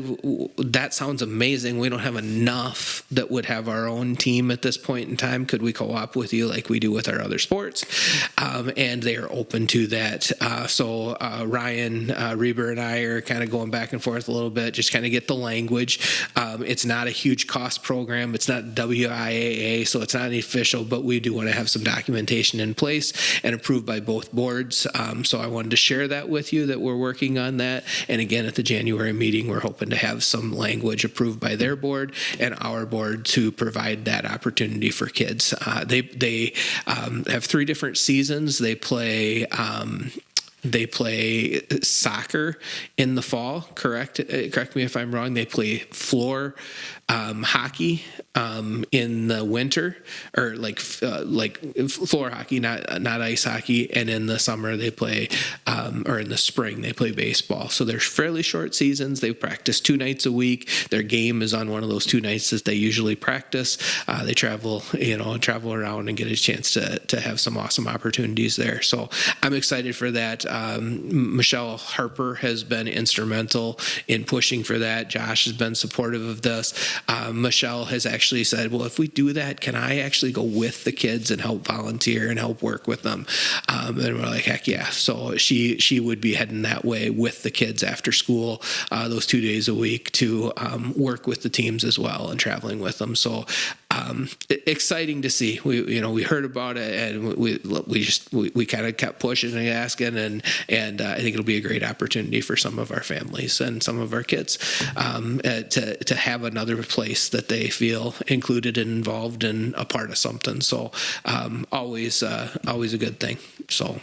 that sounds amazing. We don't have enough that would have our own team at this point in time. Could we co-op with you like we do with our other sports? And they are open to that. So Ryan Reber and I are kind of going back and forth a little bit, just kind of get the language. It's not a huge cost program. It's not WIAA, so it's not official, but we do want to have some documentation in place and approved by both boards. So I wanted to share that with you, that we're working on that. And again, at the January meeting, we're hoping to have some language approved by their board and our board to provide that opportunity for kids. They have 3 different seasons. They play soccer in the fall. Correct me if I'm wrong. They play floor hockey in the winter, or like floor hockey, not ice hockey. And in the summer they play, or in the spring they play baseball. So they're fairly short seasons. They practice 2 nights a week. Their game is on one of those 2 nights that they usually practice. They travel around and get a chance to have some awesome opportunities there. So I'm excited for that. Michelle Harper has been instrumental in pushing for that. Josh has been supportive of this. Michelle has actually said, well, if we do that, can I actually go with the kids and help volunteer and help work with them? And we're like, heck yeah. So she would be heading that way with the kids after school, those 2 days a week, to work with the teams as well and traveling with them. So exciting to see. We heard about it, and we kind of kept pushing and asking, and I think it'll be a great opportunity for some of our families and some of our kids to have another place that they feel included and involved and a part of something. So always a good thing. So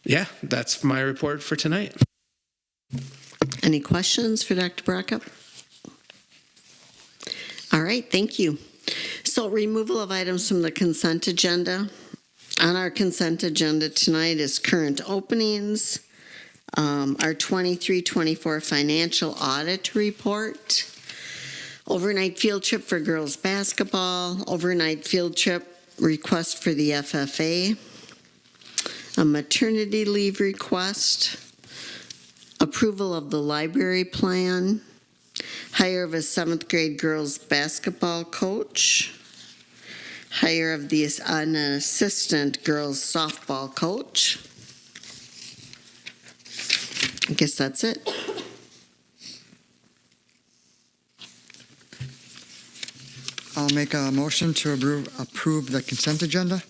yeah, that's my report for tonight. Any questions for Dr. Brockup? All right, thank you. So removal of items from the consent agenda. On our consent agenda tonight is current openings, our 23-24 financial audit report, overnight field trip for girls basketball, overnight field trip request for the FFA, a maternity leave request, approval of the library plan, hire of a 7th grade girls basketball coach, hire of an assistant girls softball coach. I guess that's it. I'll make a motion to approve the consent agenda.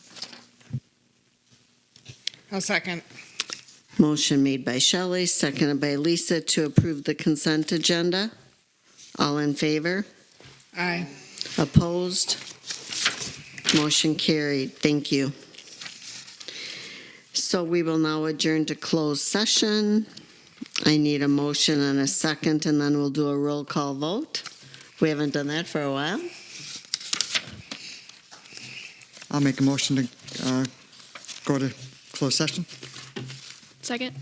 I'll second. Motion made by Shelley, seconded by Lisa to approve the consent agenda. All in favor? Aye. Opposed? Motion carried. Thank you. So we will now adjourn to closed session. I need a motion and a second, and then we'll do a roll call vote. We haven't done that for a while. I'll make a motion to go to closed session. Second.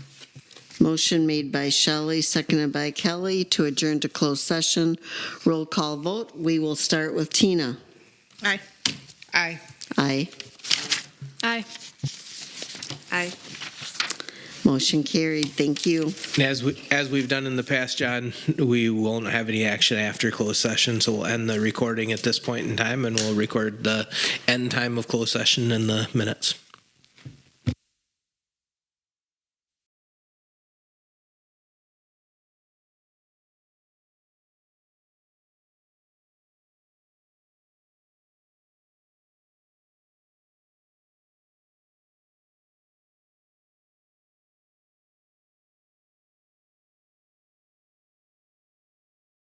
Motion made by Shelley, seconded by Kelly to adjourn to closed session. Roll call vote. We will start with Tina. Aye. Aye. Aye. Aye. Aye. Motion carried. Thank you. And as we've done in the past, John, we won't have any action after closed session, so we'll end the recording at this point in time, and we'll record the end time of closed session in the minutes.